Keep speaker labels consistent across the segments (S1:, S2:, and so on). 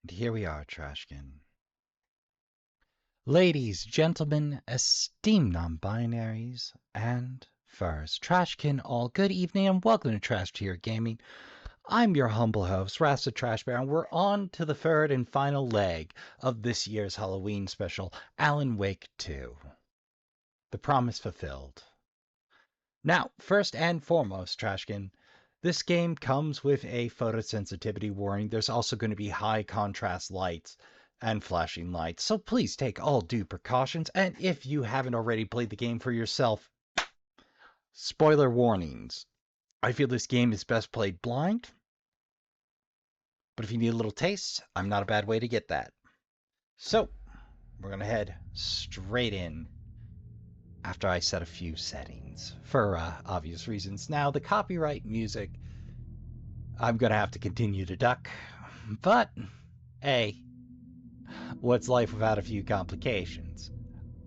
S1: And here we are, Trashkin. Ladies, gentlemen, esteemed non-binaries, and furs, Trashkin, all good evening and welcome to Trashbear Gaming. I'm your humble host, Rasp the Trashbear, and we're on to the third and final leg of this year's Halloween special, Alan Wake 2. The promise fulfilled. Now, first and foremost, Trashkin, this game comes with a photosensitivity warning. There's also going to be high contrast lights and flashing lights, so please take all due precautions. And if you haven't already played the game for yourself, spoiler warnings. I feel this game is best played blind, but if you need a little taste, I'm not a bad way to get that. So, we're going to head straight in after I set a few settings for obvious reasons. Now, the copyright music, I'm going to have to continue to duck, but hey, what's life without a few complications?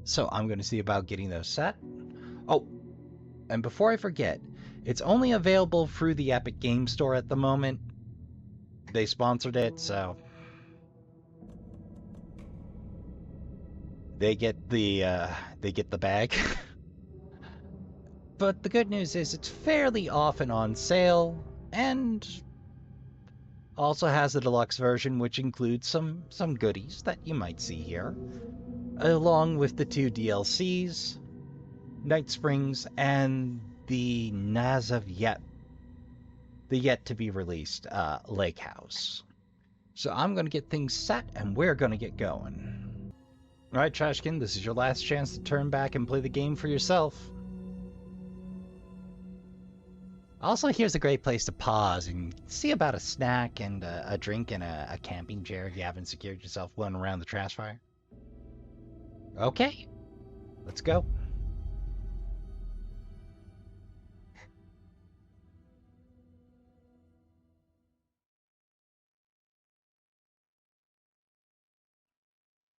S1: So I'm going to see about getting those set. Oh, and before I forget, it's only available through the Epic Game Store at the moment. They sponsored it, so they get the bag. But the good news is it's fairly often on sale, and also has a deluxe version which includes some goodies that you might see here, along with the 2 DLCs, Night Springs, and the yet to be released Lake House. So I'm going to get things set and we're going to get going. Alright, Trashkin, this is your last chance to turn back and play the game for yourself. Also, here's a great place to pause and see about a snack and a drink and a camping chair if you haven't secured yourself one around the trash fire. Okay, let's go.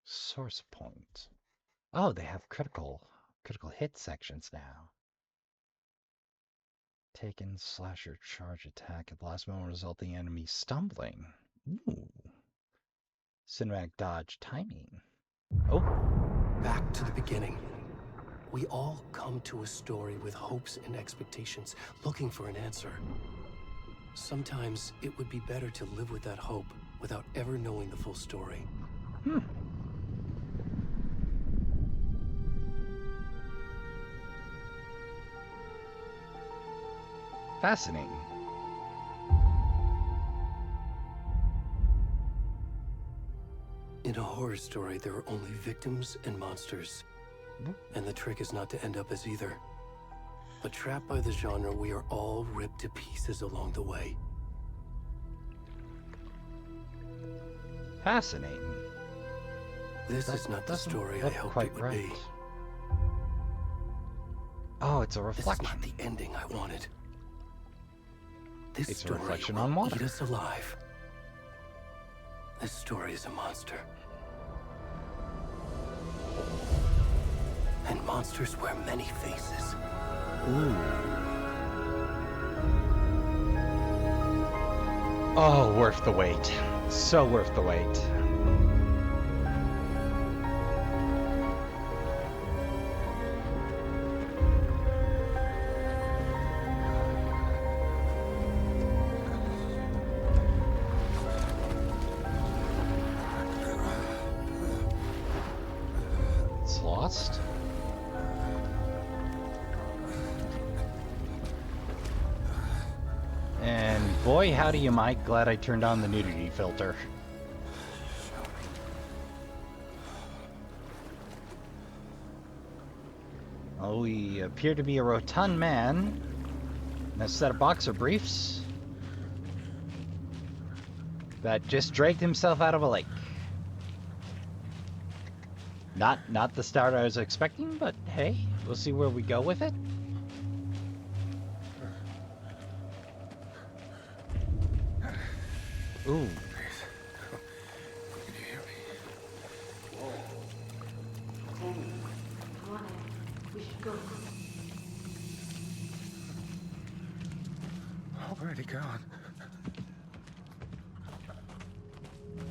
S1: Source point. Oh, they have critical hit sections now. Taken slasher charge attack at the last moment, resulting in enemy stumbling. Ooh. Cinematic dodge timing. Oh.
S2: Back to the beginning. We all come to a story with hopes and expectations, looking for an answer. Sometimes it would be better to live with that hope without ever knowing the full story.
S1: Fascinating.
S2: In a horror story, there are only victims and monsters. And the trick is not to end up as either. But trapped by the genre, we are all ripped to pieces along the way.
S1: Fascinating.
S2: This is not the story I hoped it would be.
S1: Oh, it's a reflection.
S2: This is not the ending I wanted. This
S1: It's a
S2: story
S1: reflection
S2: will
S1: on water.
S2: eat us alive. This story is a monster. And monsters wear many faces.
S1: Ooh. Oh, worth the wait. So worth the wait. It's lost. And boy, howdy am I glad I turned on the nudity filter. Oh, we appear to be a rotund man in a set of boxer briefs that just dragged himself out of a lake. Not the start I was expecting, but hey, we'll see where we go with it. Ooh.
S3: Please. Can you hear me?
S4: Come on, Ed. We should go.
S3: Already gone.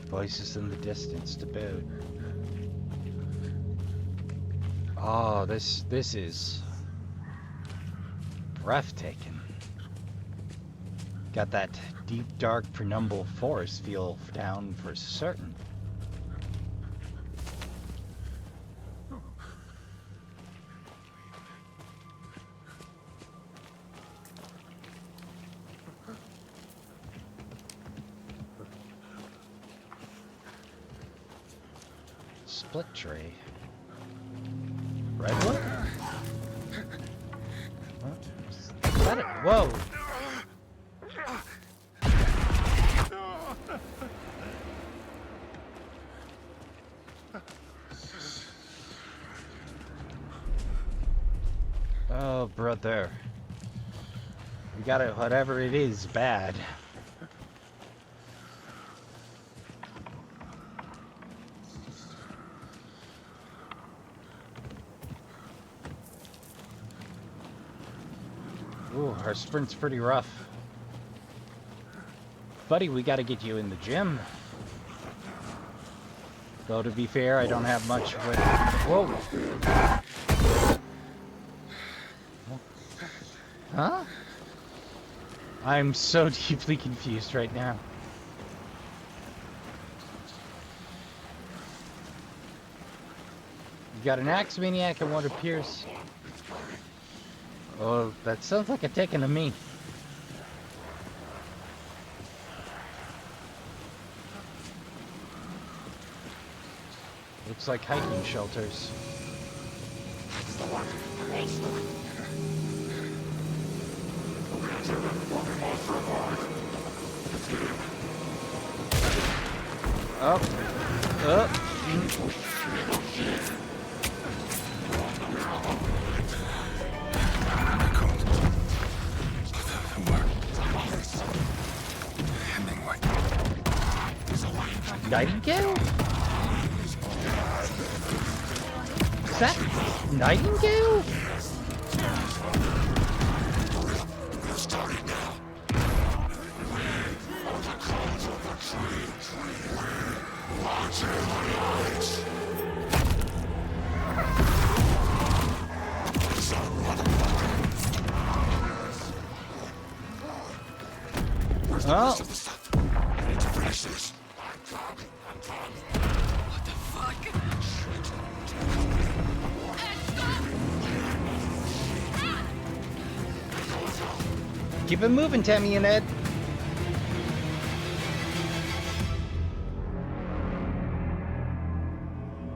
S1: Voices in the distance to boot. Oh, this is breathtaking. Got that deep, dark, penumbral forest feel down for certain. Split tree. Redwood? What? Is that it? Whoa! Oh, brother. We got it, whatever it is, bad. Ooh, our sprint's pretty rough. Buddy, we gotta get you in the gym. Though, to be fair, I don't have much with... Whoa! Huh? I'm so deeply confused right now. You got an axe maniac and what appears... Oh, that sounds like a taken of me. Looks like hiking shelters. Oh. Nightingale? Is that Nightingale? Oh.
S5: What the fuck?
S1: Keep it moving, Tammy and Ed.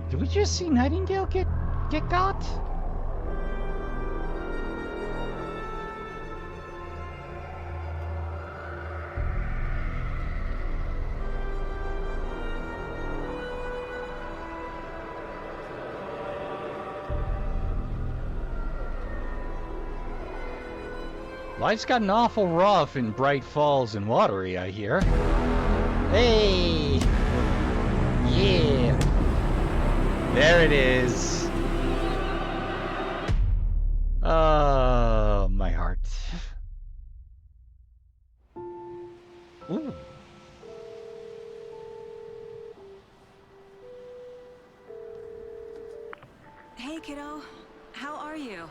S1: Did we just see Nightingale get got? Life's gotten awful rough in Bright Falls and Watery, I hear. Hey! Yeah! There it is. Oh, my heart. Ooh.
S5: Hey, kiddo. How are you?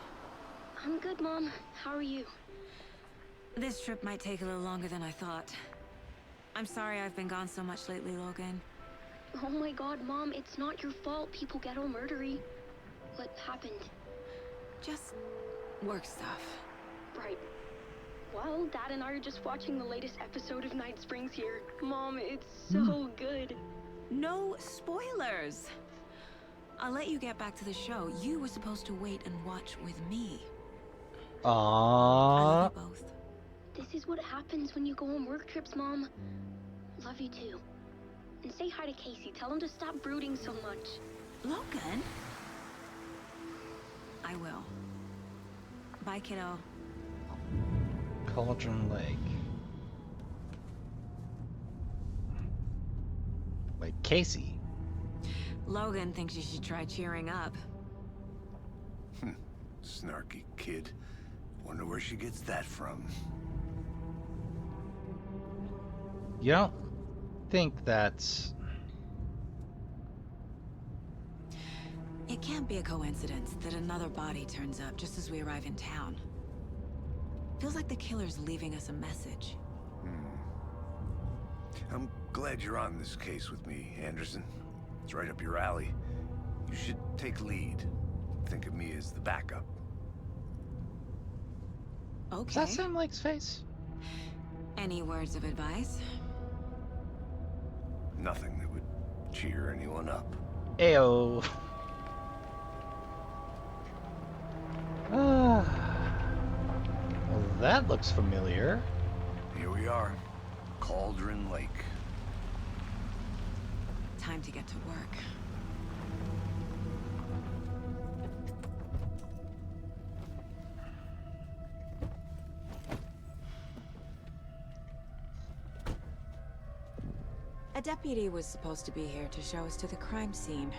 S6: I'm good, Mom. How are you?
S5: This trip might take a little longer than I thought. I'm sorry I've been gone so much lately, Logan.
S6: Oh my god, Mom, it's not your fault people get all murdery. What happened?
S5: Just work stuff.
S6: Right. Well, Dad and I are just watching the latest episode of Night Springs here. Mom, it's so good.
S5: No spoilers! I'll let you get back to the show. You were supposed to wait and watch with me. I love you both.
S6: This is what happens when you go on work trips, Mom. Love you too. And say hi to Casey. Tell him to stop brooding so much.
S5: Logan? I will. Bye, kiddo.
S1: Caldron Lake. Wait, Casey?
S5: Logan thinks you should try cheering up.
S3: Snarky kid. Wonder where she gets that from.
S1: You don't think that's
S5: It can't be a coincidence that another body turns up just as we arrive in town. Feels like the killer's leaving us a message.
S3: I'm glad you're on this case with me, Anderson. It's right up your alley. You should take lead. Think of me as the backup.
S5: Okay.
S1: Does that sound like face?
S5: Any words of advice?
S3: Nothing that would cheer anyone up.
S1: Ayo. Well, that looks familiar.
S3: Here we are. Caldron Lake.
S5: Time to get to work. A deputy was supposed to be here to show us to the crime scene.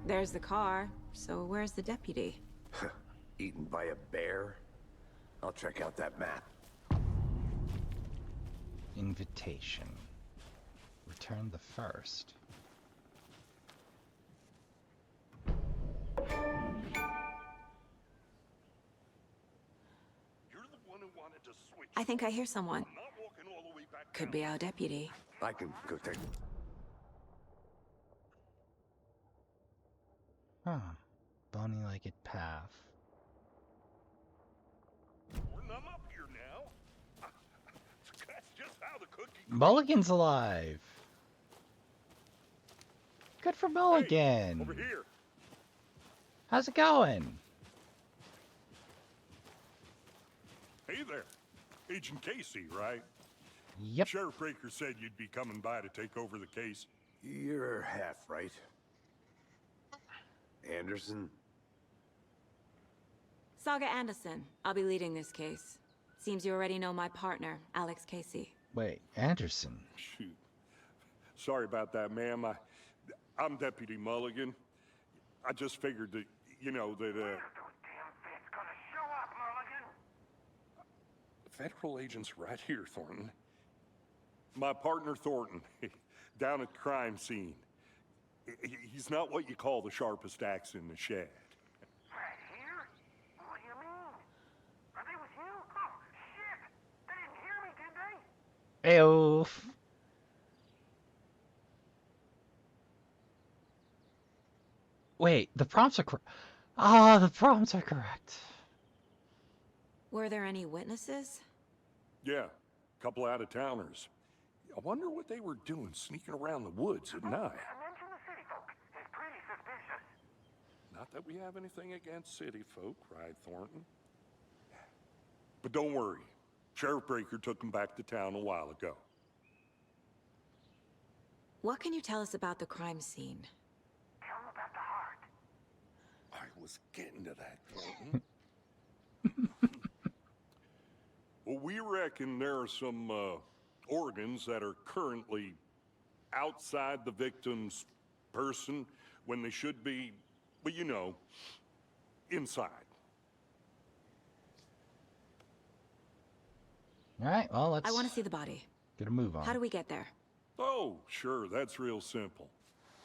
S5: There's the car, so where's the deputy?
S3: Eaten by a bear? I'll check out that map.
S1: Invitation. Return the first.
S7: You're the one who wanted to switch.
S5: I think I hear someone.
S7: I'm not walking all the way back
S5: Could
S7: down.
S5: be our deputy.
S3: I can go take...
S1: Huh. Bony-legged path.
S7: I'm up here now. That's just how the cookie...
S1: Mulligan's alive. Good for Mulligan.
S7: Hey, over here.
S1: How's it going?
S7: Hey there. Agent Casey, right?
S1: Yep.
S7: Sheriff Breaker said you'd be coming by to take over the case.
S3: You're half right. Anderson?
S5: Saga Anderson. I'll be leading this case. Seems you already know my partner, Alex Casey.
S1: Wait, Anderson.
S7: Shoot. Sorry about that, ma'am. I'm Deputy Mulligan. I just figured that, you know, that, Federal agent's right here, Thornton. My partner, Thornton, down at the crime scene. He's not what you call the sharpest axe in the shed.
S8: Right here? What do you mean? Are they with you? Oh, shit! They didn't hear me, did they?
S1: Ayo. Wait, the prompts are correct. Ah, the prompts are correct.
S5: Were there any witnesses?
S7: Yeah, a couple out-of-towners. I wonder what they were doing sneaking around the woods at night.
S8: Mention the city folk. It's pretty suspicious.
S7: Not that we have anything against city folk, right, Thornton? But don't worry. Sheriff Breaker took them back to town a while ago.
S5: What can you tell us about the crime scene?
S8: Tell them about the heart.
S7: I was getting to that, Thornton. Well, we reckon there are some organs that are currently outside the victim's person when they should be, well, you know, inside.
S1: All right, well, let's
S5: I want to see the body.
S1: get a move on.
S5: How do we get there?
S7: Oh, sure, that's real simple.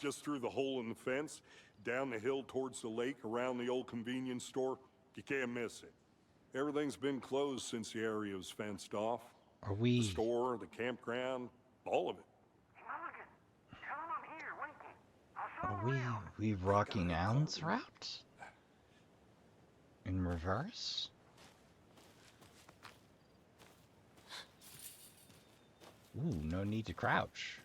S7: Just through the hole in the fence, down the hill towards the lake, around the old convenience store. You can't miss it. Everything's been closed since the area was fenced off.
S1: Are
S7: The
S1: we...
S7: store, the campground, all of it.
S8: Mulligan, tell them I'm here, waiting. I'll show
S1: Are
S8: them around.
S1: we rocking Allen's route? In reverse? Ooh, no need to crouch.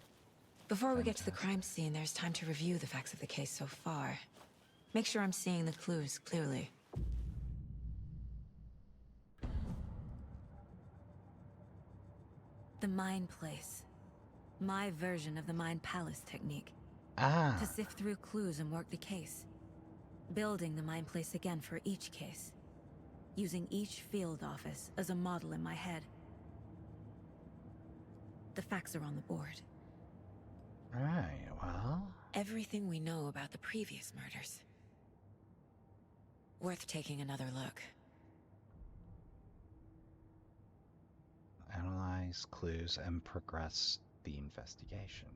S5: Before we get to the crime scene, there's time to review the facts of the case so far. Make sure I'm seeing the clues clearly. The Mind Place. My version of the Mind Palace technique.
S1: Ah,
S5: To sift through clues and work the case. Building the Mind Place again for each case. Using each field office as a model in my head. The facts are on the board.
S1: alright, well...
S5: Everything we know about the previous murders. Worth taking another look.
S1: Analyze clues and progress the investigation.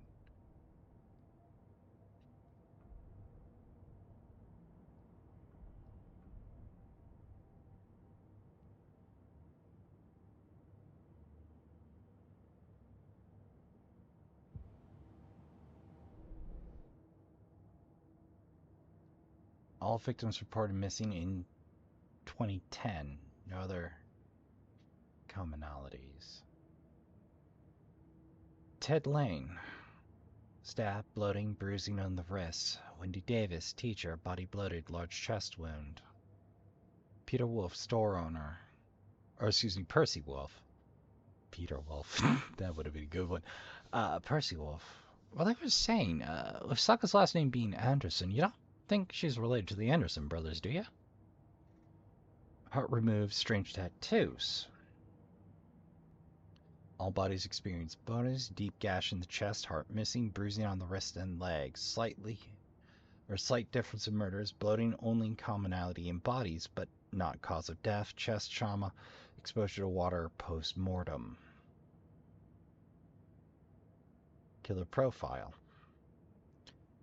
S1: All victims reported missing in 2010. No other commonalities. Ted Lane. Stab, bloating, bruising on the wrists. Wendy Davis, teacher, body bloated, large chest wound. Peter Wolf, store owner. Or excuse me, Percy Wolf. Peter Wolf. That would have been a good one. Percy Wolf. Well, they were saying, with Saga's last name being Anderson, you don't think she's related to the Anderson brothers, do you? Heart removed, strange tattoos. All bodies experience bonus, deep gash in the chest, heart missing, bruising on the wrist and legs. Slight difference in murders, bloating only commonality in bodies, but not cause of death, chest trauma, exposure to water post-mortem. Killer profile.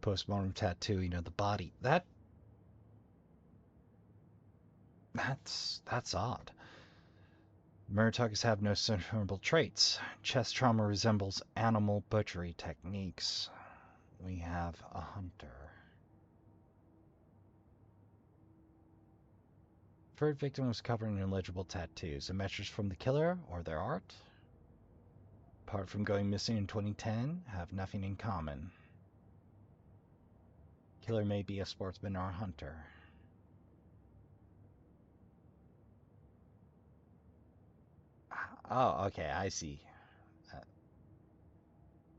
S1: Post-mortem tattooing of the body. That's odd. Murder targets have no discernible traits. Chest trauma resembles animal butchery techniques. We have a hunter. Third victim was covered in illegible tattoos. A message from the killer or their art? Apart from going missing in 2010, have nothing in common. Killer may be a sportsman or a hunter. Oh, okay, I see.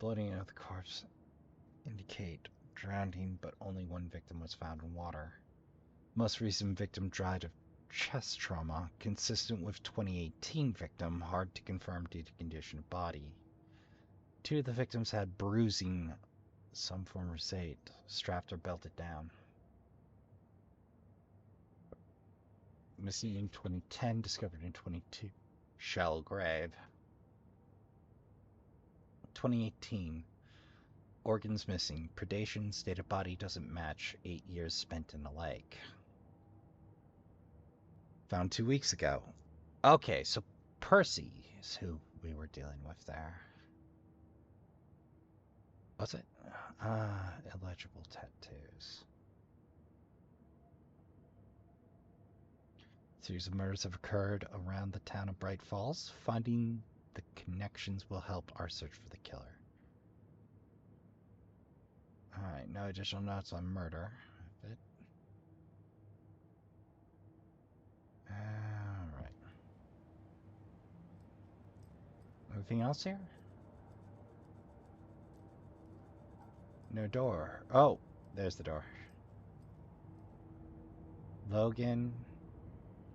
S1: Bloating of the corpse indicate drowning, but only one victim was found in water. Most recent victim died of chest trauma, consistent with 2018 victim, hard to confirm due to condition of body. Two of the victims had bruising, some form of state, strapped or belted down. Missing in 2010, discovered in 22. Shallow grave. 2018. Organs missing. Predation, state of body doesn't match. 8 years spent in the lake. Found 2 weeks ago. Okay, so Percy is who we were dealing with there. Was it? Illegible tattoos. A series of murders have occurred around the town of Bright Falls. Finding the connections will help our search for the killer. Alright, no additional notes on murder. Alright. Anything else here? No door. Oh, there's the door. Logan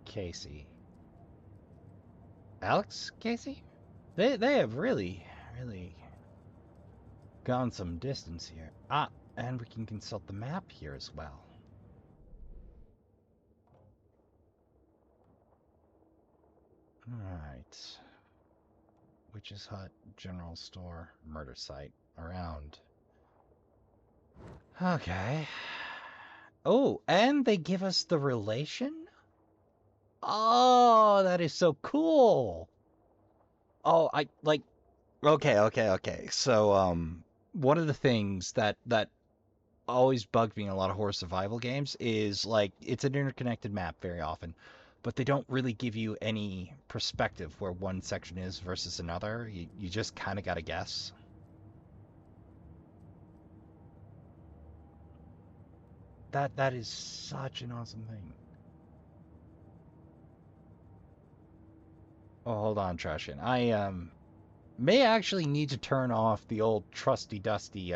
S1: Casey. Alex Casey? They have really gone some distance here. Ah, and we can consult the map here as well. Alright. Witch's Hut, General Store, Murder Site. Around. Okay. Oh, and they give us the relation? Oh, that is so cool. Oh, okay. So, one of the things that always bugged me in a lot of horror survival games is, like, it's an interconnected map very often, but they don't really give you any perspective where one section is versus another. You just kind of got to guess. That is such an awesome thing. Oh, hold on, Trashkin. I may actually need to turn off the old trusty dusty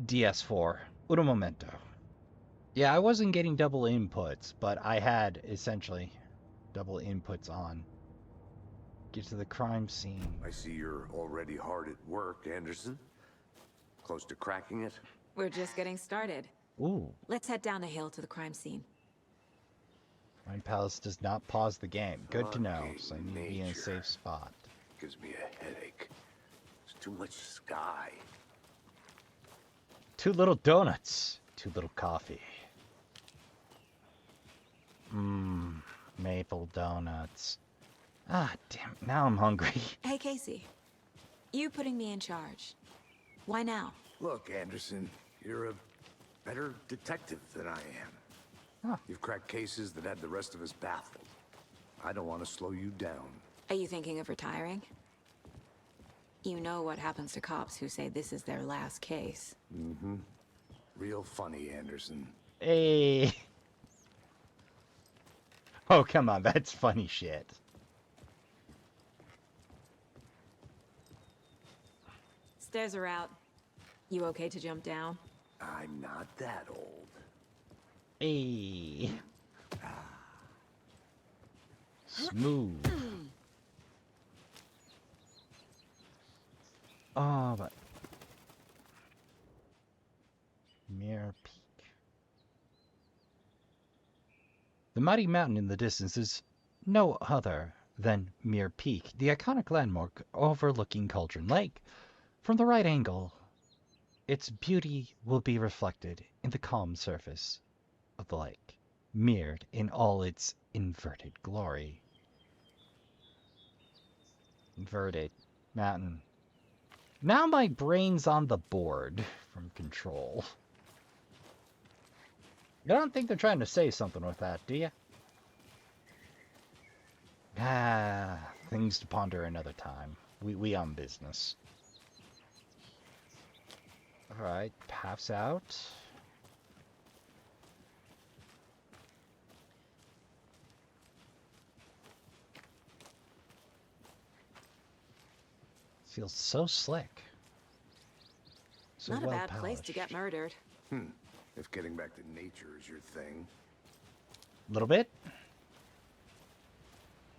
S1: DS4. Un momento. Yeah, I wasn't getting double inputs, but I had essentially double inputs on. Get to the crime scene.
S3: I see you're already hard at work, Anderson. Close to cracking it?
S5: We're just getting started.
S1: Ooh.
S5: Let's head down the hill to the crime scene.
S1: Crime Palace does not pause the game. Good to know,
S3: Okay,
S1: so I need to be in a safe spot.
S3: Gives me a headache. There's too much sky.
S1: 2 little donuts. 2 little coffee. Maple donuts. Ah, damn, now I'm hungry.
S5: Hey, Casey. You putting me in charge. Why now?
S3: Look, Anderson, you're a Better detective than I am.
S1: Huh.
S3: You've cracked cases that had the rest of us baffled. I don't want to slow you down.
S5: Are you thinking of retiring? You know what happens to cops who say this is their last case.
S3: Mm-hmm. Real funny, Anderson.
S1: Hey. Oh, come on. That's funny shit.
S5: Stairs are out. You okay to jump down?
S3: I'm not that old.
S1: Hey. Smooth. Oh, but Mirror Peak. The mighty mountain in the distance is no other than Mirror Peak, the iconic landmark overlooking Caldron Lake. From the right angle, its beauty will be reflected in the calm surface of the lake, mirrored in all its inverted glory. Inverted mountain. Now my brain's on the board from Control. You don't think they're trying to say something with that, do you? Ah, things to ponder another time. We on business. Alright, paths out. Feels so slick. So
S5: Not a
S1: well
S5: bad place to get
S1: polished.
S5: murdered.
S3: If getting back to nature is your thing.
S1: Little bit.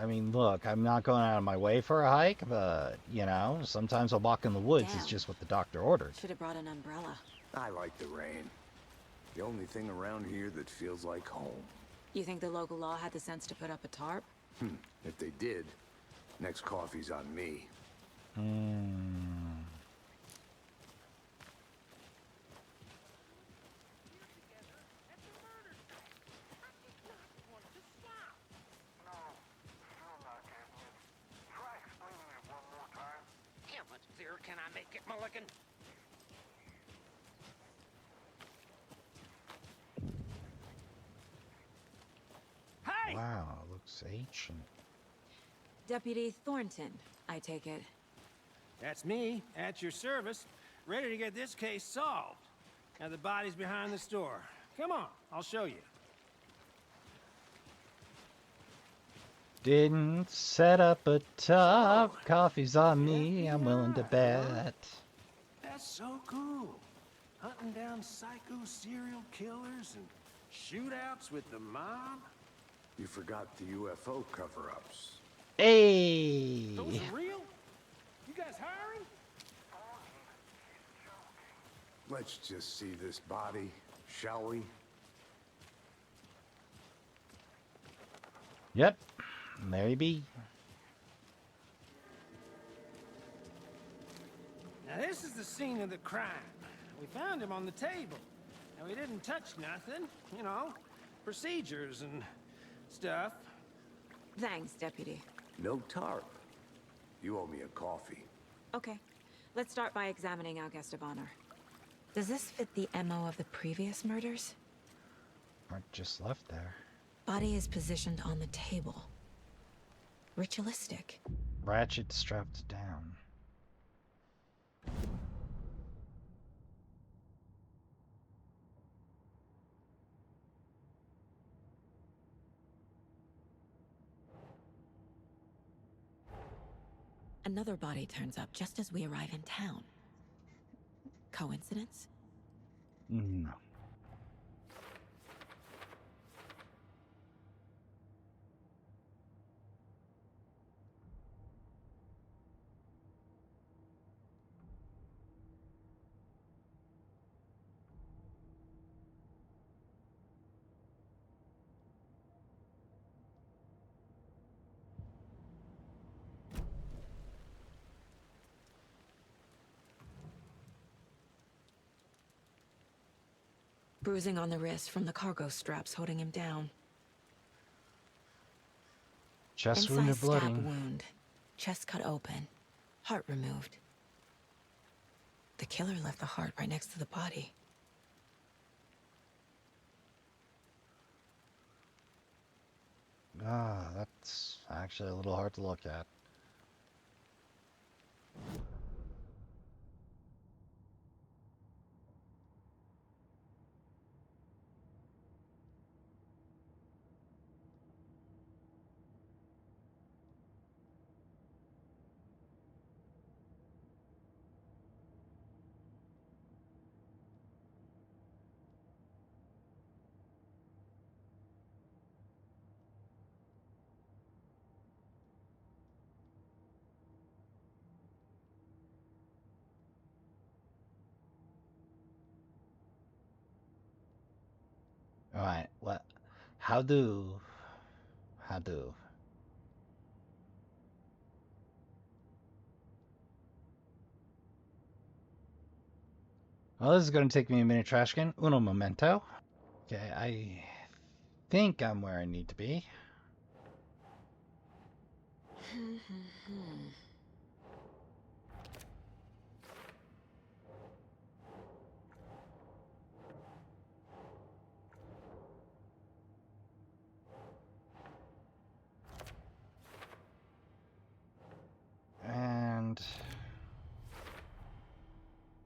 S1: I mean, look, I'm not going out of my way for a hike, but, you know, sometimes a walk in the woods is
S5: Damn.
S1: just what the doctor ordered.
S5: Should have brought an umbrella.
S3: I like the rain. The only thing around here that feels like home.
S5: You think the local law had the sense to put up a tarp?
S3: If they did, next coffee's on me.
S8: No, still not getting it. Try explaining it one more time.
S9: How much clearer can I make it, Mulligan? Hey!
S1: Wow, looks ancient.
S5: Deputy Thornton, I take it.
S10: That's me, at your service, ready to get this case solved. Now the body's behind the store. Come on, I'll show you.
S1: Didn't set up a top. Coffee's on me. I'm willing to bet.
S10: That's so cool. Hunting down psycho serial killers and shootouts with the mob.
S3: You forgot the UFO cover-ups.
S1: Hey!
S10: Those are real? You guys hiring?
S3: Let's just see this body, shall we?
S1: Yep. There he be.
S10: Now this is the scene of the crime. We found him on the table. And we didn't touch nothing, you know, procedures and stuff.
S5: Thanks, Deputy.
S3: No tarp. You owe me a coffee.
S5: Okay, let's start by examining our guest of honor. Does this fit the MO of the previous murders?
S1: Or just left there.
S5: Body is positioned on the table. Ritualistic.
S1: Ratchet strapped down.
S5: Another body turns up just as we arrive in town. Coincidence?
S1: No.
S5: Bruising on the wrist from the cargo straps holding him down.
S1: Chest wound
S5: Inside
S1: and
S5: stab
S1: blooding.
S5: wound. Chest cut open. Heart removed. The killer left the heart right next to the body.
S1: Ah, that's actually a little hard to look at. Alright, what? How do... How do... Well, this is going to take me a minute, Trashkin. Uno momento. Okay, I think I'm where I need to be. And...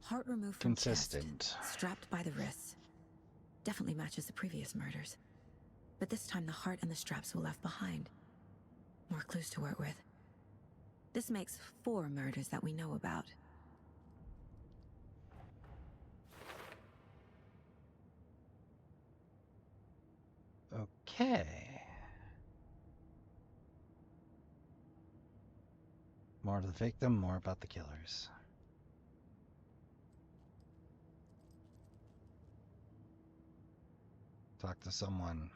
S5: Heart removed from
S1: consistent.
S5: chest, strapped by the wrists. Definitely matches the previous murders. But this time the heart and the straps were left behind. More clues to work with. This makes 4 murders that we know about.
S1: Okay. More of the victim, more about the killers. Talk to someone.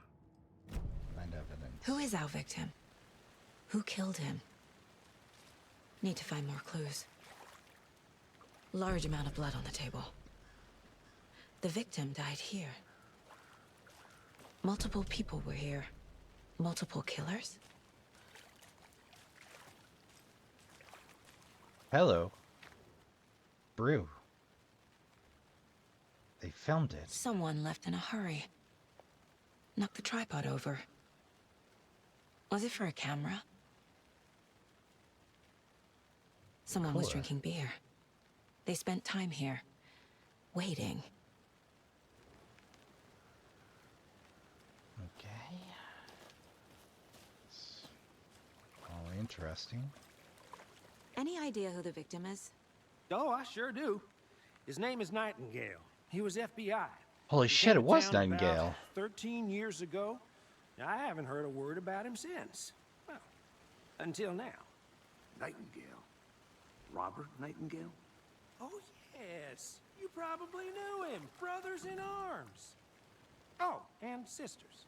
S1: Find evidence.
S5: Who is our victim? Who killed him? Need to find more clues. Large amount of blood on the table. The victim died here. Multiple people were here. Multiple killers?
S1: Hello. Brew. They filmed it.
S5: Someone left in a hurry. Knocked the tripod over. Was it for a camera? Someone was drinking beer. They spent time here, waiting.
S1: Okay. It's all interesting.
S5: Any idea who the victim is?
S10: Oh, I sure do. His name is Nightingale. He was FBI.
S1: Holy
S10: He
S1: shit,
S10: came
S1: it was
S10: to town about
S1: Nightingale.
S10: 13 years ago. I haven't heard a word about him since. Well, until now.
S3: Nightingale? Robert Nightingale?
S10: Oh, yes. You probably knew him. Brothers in arms. Oh, and sisters.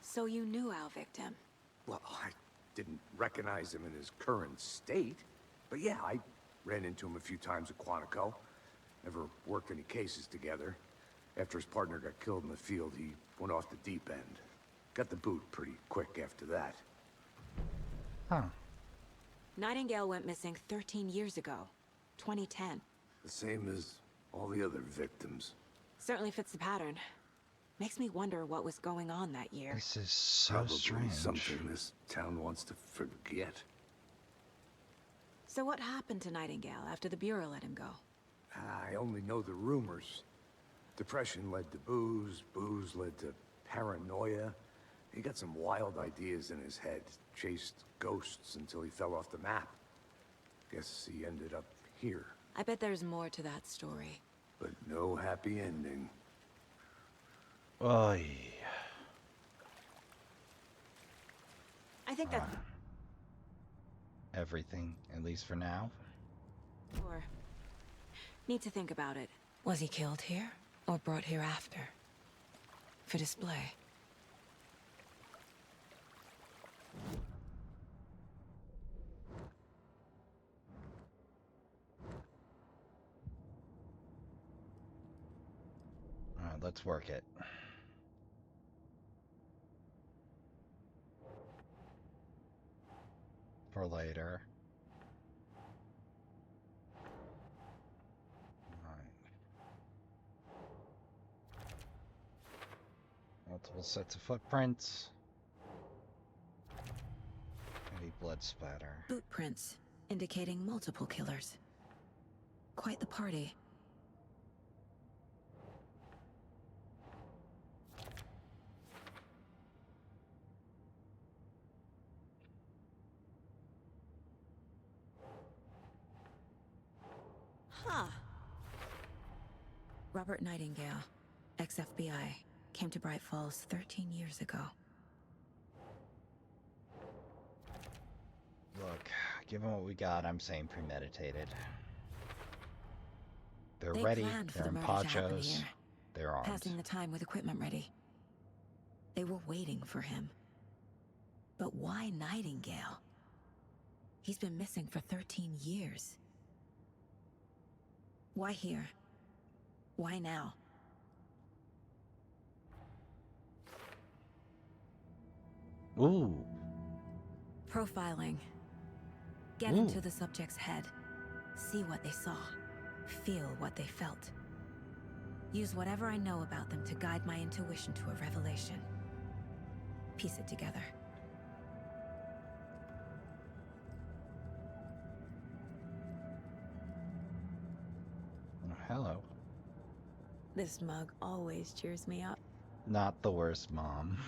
S5: So you knew our victim?
S3: Well, I didn't recognize him in his current state. But yeah, I ran into him a few times at Quantico. Never worked any cases together. After his partner got killed in the field, he went off the deep end. Got the boot pretty quick after that.
S1: Huh.
S5: Nightingale went missing 13 years ago. 2010.
S3: The same as all the other victims.
S5: Certainly fits the pattern. Makes me wonder what was going on that year.
S1: This is so
S3: Probably
S1: strange.
S3: something this town wants to forget.
S5: So what happened to Nightingale after the Bureau let him go?
S3: I only know the rumors. Depression led to booze, booze led to paranoia. He got some wild ideas in his head, chased ghosts until he fell off the map. Guess he ended up here.
S5: I bet there's more to that story.
S3: But no happy ending.
S1: Oy.
S5: I think that's...
S1: Everything, at least for now.
S5: Or... Need to think about it. Was he killed here? Or brought here after? For display?
S1: Alright, let's work it. For later. Alright. Multiple sets of footprints. Heavy blood splatter.
S5: Boot prints, indicating multiple killers. Quite the party. Huh. Robert Nightingale, ex-FBI, came to Bright Falls 13 years ago.
S1: Look, given what we got, I'm saying premeditated. They're
S5: They
S1: ready,
S5: planned for
S1: they're
S5: the
S1: in
S5: murder to happen
S1: ponchos,
S5: here,
S1: they're armed.
S5: passing the time with equipment ready. They were waiting for him. But why Nightingale? He's been missing for 13 years. Why here? Why now?
S1: Ooh.
S5: Profiling. Get
S1: Ooh.
S5: into the subject's head. See what they saw. Feel what they felt. Use whatever I know about them to guide my intuition to a revelation. Piece it together.
S1: Oh, hello.
S5: This mug always cheers me up.
S1: Not the worst, Mom.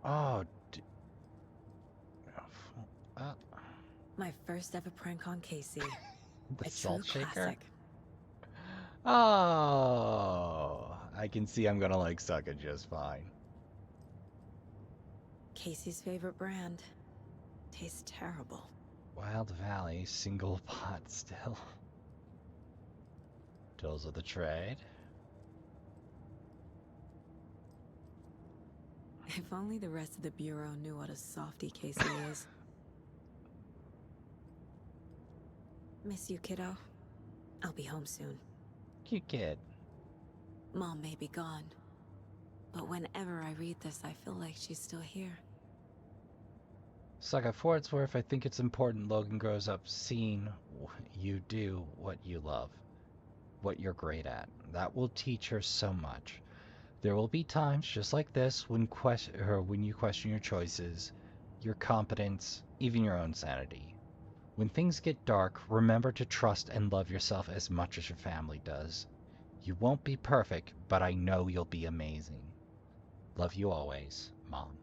S1: Oh,
S5: My first ever prank on Casey.
S1: the
S5: A
S1: salt
S5: true
S1: shaker?
S5: classic.
S1: Oh, I can see I'm gonna like suck it just fine.
S5: Casey's favorite brand. Tastes terrible.
S1: Wild Valley, single pot still. Tools of the trade.
S5: If only the rest of the Bureau knew what a softie Casey is. Miss you, kiddo. I'll be home soon.
S1: Cute kid.
S5: Mom may be gone, but whenever I read this, I feel like she's still here.
S1: Saga, for its worth, I think it's important Logan grows up seeing you do what you love, what you're great at. That will teach her so much. There will be times just like this when you question your choices, your competence, even your own sanity. When things get dark, remember to trust and love yourself as much as your family does. You won't be perfect, but I know you'll be amazing. Love you always, Mom.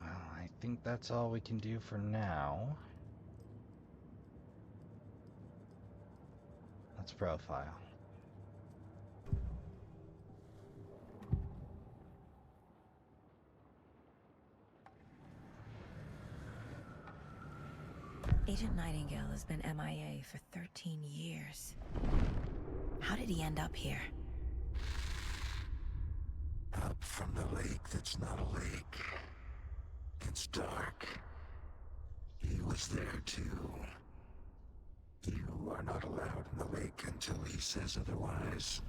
S1: Well, I think that's all we can do for now. Let's profile.
S5: Agent Nightingale has been MIA for 13 years. How did he end up here?
S11: Up from the lake that's not a lake. It's dark. He was there too. You are not allowed in the lake until he says otherwise.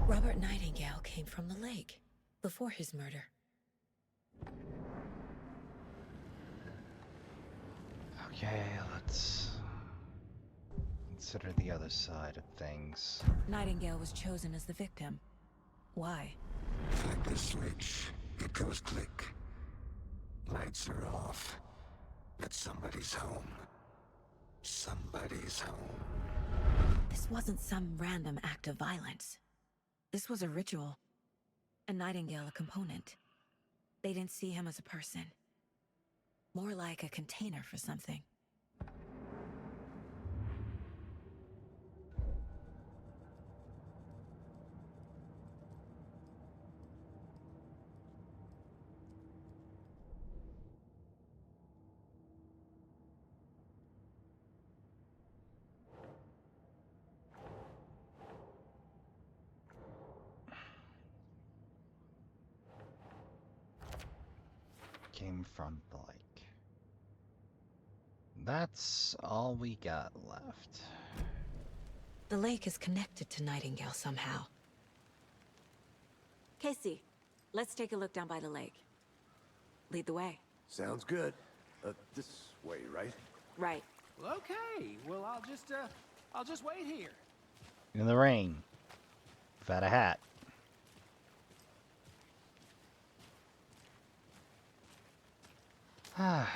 S5: Robert Nightingale came from the lake, before his murder.
S1: Okay, let's consider the other side of things.
S5: Nightingale was chosen as the victim. Why?
S11: Flick the switch. It goes click. Lights are off. But somebody's home. Somebody's home.
S5: This wasn't some random act of violence. This was a ritual. And Nightingale a component. They didn't see him as a person. More like a container for something.
S1: Came from the lake. That's all we got left.
S5: The lake is connected to Nightingale somehow. Casey, let's take a look down by the lake. Lead the way.
S3: Sounds good. This way, right?
S5: Right.
S10: Well, okay. Well, I'll just wait here.
S1: In the rain. Without a hat.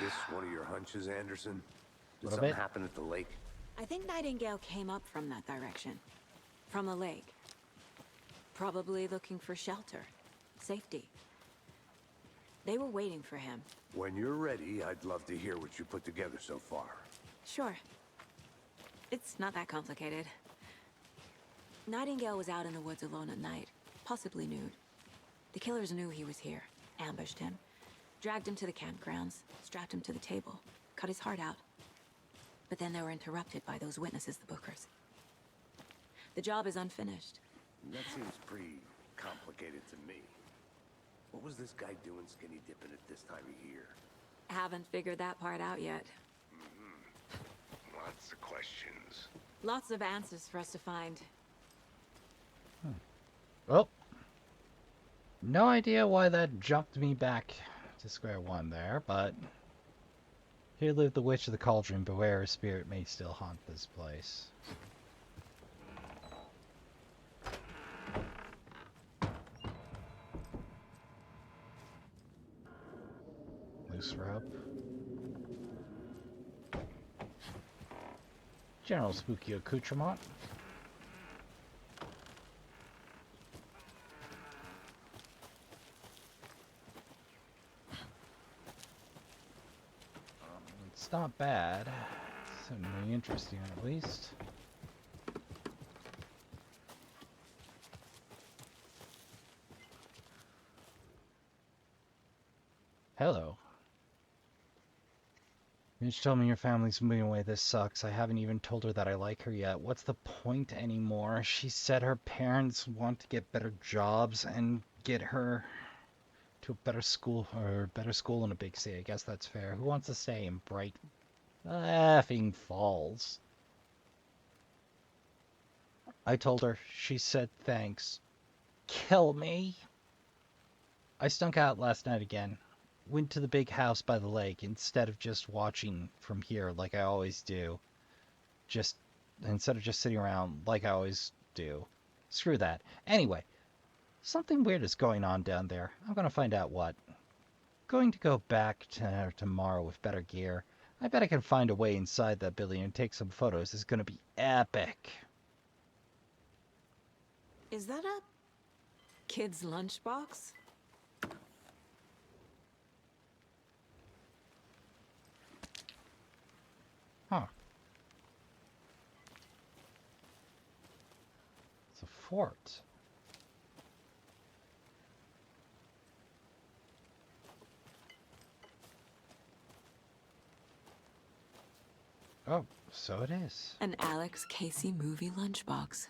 S3: This one of your hunches, Anderson? Did
S1: Little
S3: something
S1: bit.
S3: happen at the lake?
S5: I think Nightingale came up from that direction. From the lake. Probably looking for shelter. Safety. They were waiting for him.
S3: When you're ready, I'd love to hear what you put together so far.
S5: Sure. It's not that complicated. Nightingale was out in the woods alone at night, possibly nude. The killers knew he was here, ambushed him, dragged him to the campgrounds, strapped him to the table, cut his heart out. But then they were interrupted by those witnesses, the Bookers. The job is unfinished.
S3: That seems pretty complicated to me. What was this guy doing skinny dipping at this time of year?
S5: Haven't figured that part out yet.
S3: Lots of questions.
S5: Lots of answers for us to find.
S1: Well, no idea why that jumped me back to square one there, but here lived the witch of the cauldron. Beware, her spirit may still haunt this place. Loose rope. General spooky accoutrement. It's not bad. Certainly interesting, at least. Hello. Mitch told me your family's moving away. This sucks. I haven't even told her that I like her yet. What's the point anymore? She said her parents want to get better jobs and get her to a better school, or better school in a big city. I guess that's fair. Who wants to stay in Bright effing Falls? I told her. She said thanks. Kill me. I stunk out last night again. Went to the big house by the lake instead of just watching from here like I always do. Instead of just sitting around like I always do. Screw that. Anyway, something weird is going on down there. I'm gonna find out what. Going to go back to tomorrow with better gear. I bet I can find a way inside that building and take some photos. It's gonna be epic.
S5: Is that a kid's lunchbox?
S1: Huh. It's a fort. Oh, so it is.
S5: An Alex Casey movie lunchbox.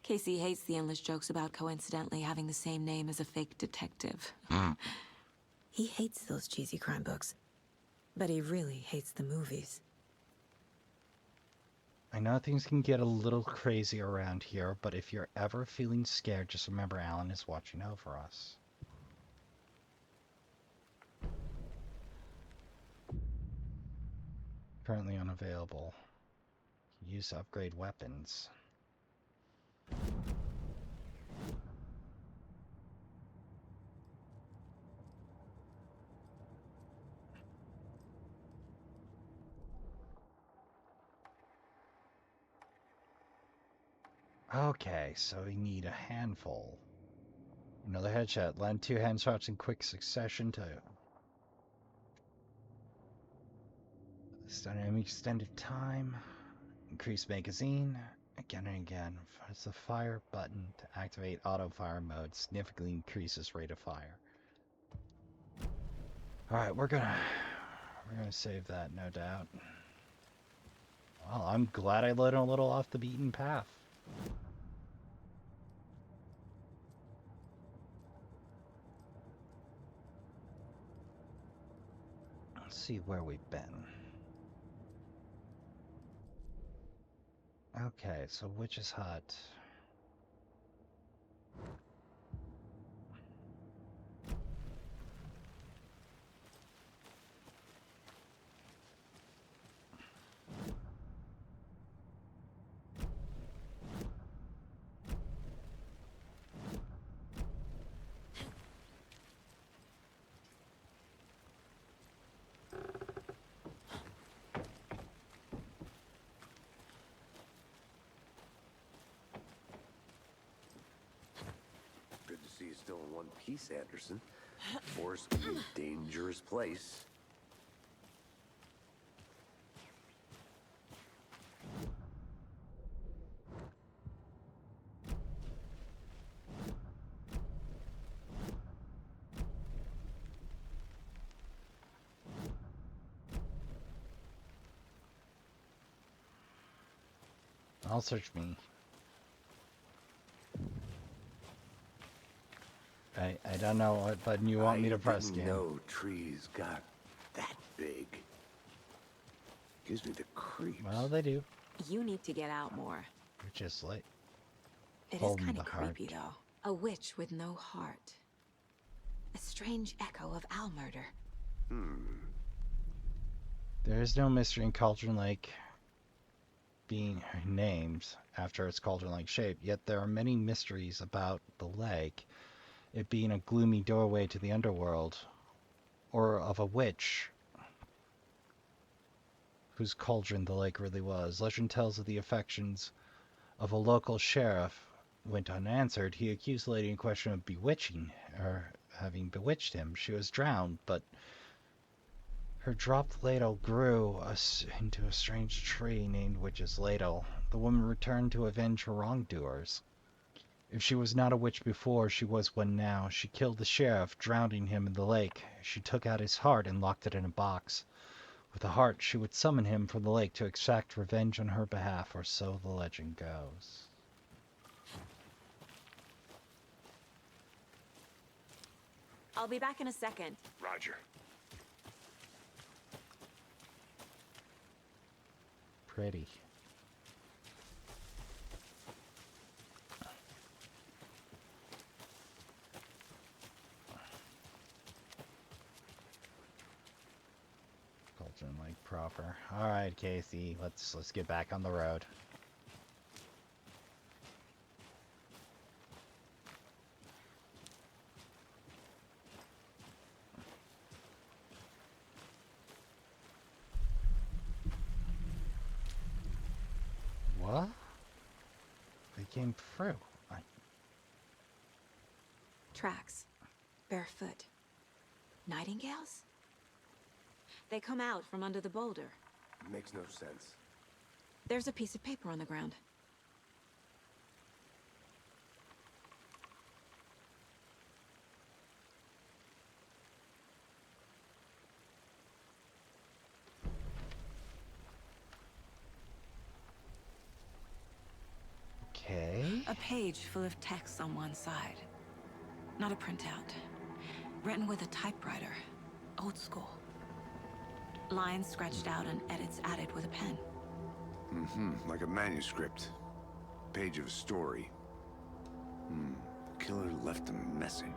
S5: Casey hates the endless jokes about coincidentally having the same name as a fake detective. He hates those cheesy crime books, but he really hates the movies.
S1: I know things can get a little crazy around here, but if you're ever feeling scared, just remember Alan is watching over us. Currently unavailable. Use to upgrade weapons. Okay, so we need a handful. Another headshot. Land 2 headshots in quick succession to stun enemy extended time. Increase magazine. Again and again. Press the fire button to activate auto fire mode. Significantly increases rate of fire. Alright, we're gonna save that, no doubt. Well, I'm glad I led a little off the beaten path. Let's see where we've been. Okay, so Witch's Hut.
S3: Keith Anderson. Forest can be a dangerous place.
S1: I'll search me. I don't know what button you want me to press,
S3: I
S1: game.
S3: didn't know trees got that big. Gives me the creeps.
S1: Well, they do.
S5: You need to get out more.
S1: You're just like
S5: It is
S1: holding
S5: kind
S1: the
S5: of
S1: heart.
S5: creepy, though. A witch with no heart. A strange echo of owl murder.
S1: There is no mystery in Caldron Lake being named after its cauldron like shape, yet there are many mysteries about the lake, it being a gloomy doorway to the underworld, or of a witch whose cauldron the lake really was. Legend tells of the affections of a local sheriff went unanswered. He accused the lady in question of bewitching, or having bewitched him. She was drowned, but her dropped ladle grew into a strange tree named Witch's Ladle. The woman returned to avenge her wrongdoers. If she was not a witch before, she was one now. She killed the sheriff, drowning him in the lake. She took out his heart and locked it in a box. With the heart, she would summon him from the lake to exact revenge on her behalf, or so the legend goes.
S5: I'll be back in a second.
S3: Roger.
S1: Pretty. Cauldron Lake proper. All right, Casey, let's get back on the road. What? They came through.
S5: Tracks. Barefoot. Nightingales? They come out from under the boulder.
S3: Makes no sense.
S5: There's a piece of paper on the ground.
S1: Okay.
S5: A page full of text on one side. Not a printout. Written with a typewriter. Old school. Lines scratched out and edits added with a pen.
S3: Like a manuscript. Page of a story. Killer left a message.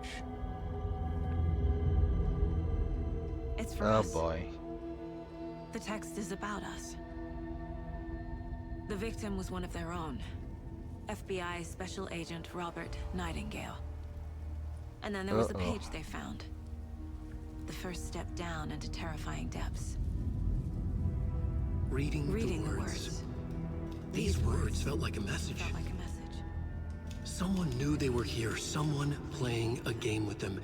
S5: It's for
S1: Oh
S5: us.
S1: boy.
S5: The text is about us. The victim was one of their own. FBI Special Agent Robert Nightingale. And then there was the page they found. The first step down into terrifying depths.
S2: Reading
S5: the words.
S2: These words felt like a message.
S5: Felt like a message.
S2: Someone knew they were here. Someone playing a game with them.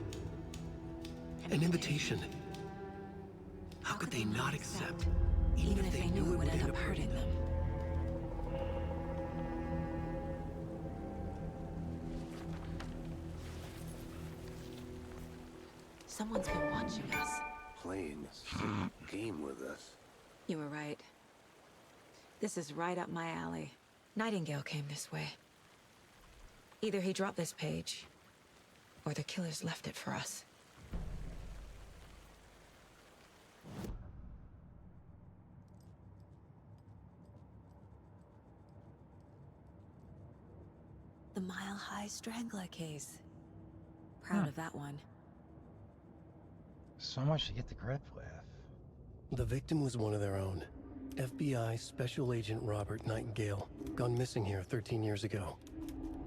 S2: An invitation. How could they not accept?
S5: Even if they knew it would end up hurting them. Someone's been watching us.
S3: Playing a sick game with us.
S5: You were right. This is right up my alley. Nightingale came this way. Either he dropped this page, or the killers left it for us. The Mile High Strangler case. Proud of that one.
S1: So much to get the grip with.
S2: The victim was one of their own. FBI Special Agent Robert Nightingale, gone missing here 13 years ago.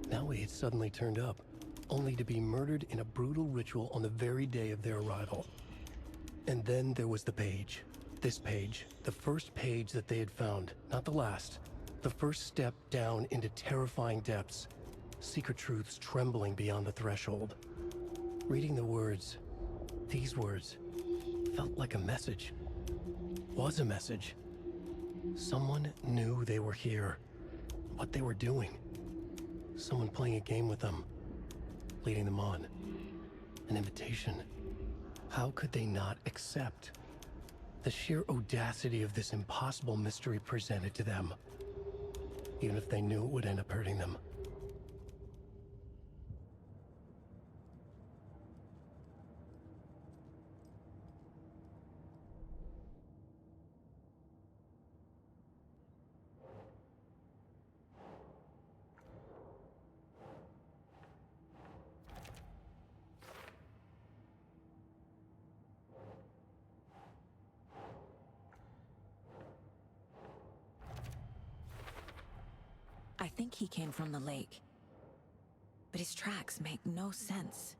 S2: Now he had suddenly turned up, only to be murdered in a brutal ritual on the very day of their arrival. And then there was the page. This page, the first page that they had found, not the last. The first step down into terrifying depths. Secret truths trembling beyond the threshold. Reading the words, these words, felt like a message. Was a message. Someone knew they were here. What they were doing. Someone playing a game with them. Leading them on. An invitation. How could they not accept? The sheer audacity of this impossible mystery presented to them. Even if they knew it would end up hurting them.
S5: I think he came from the lake. But his tracks make no sense.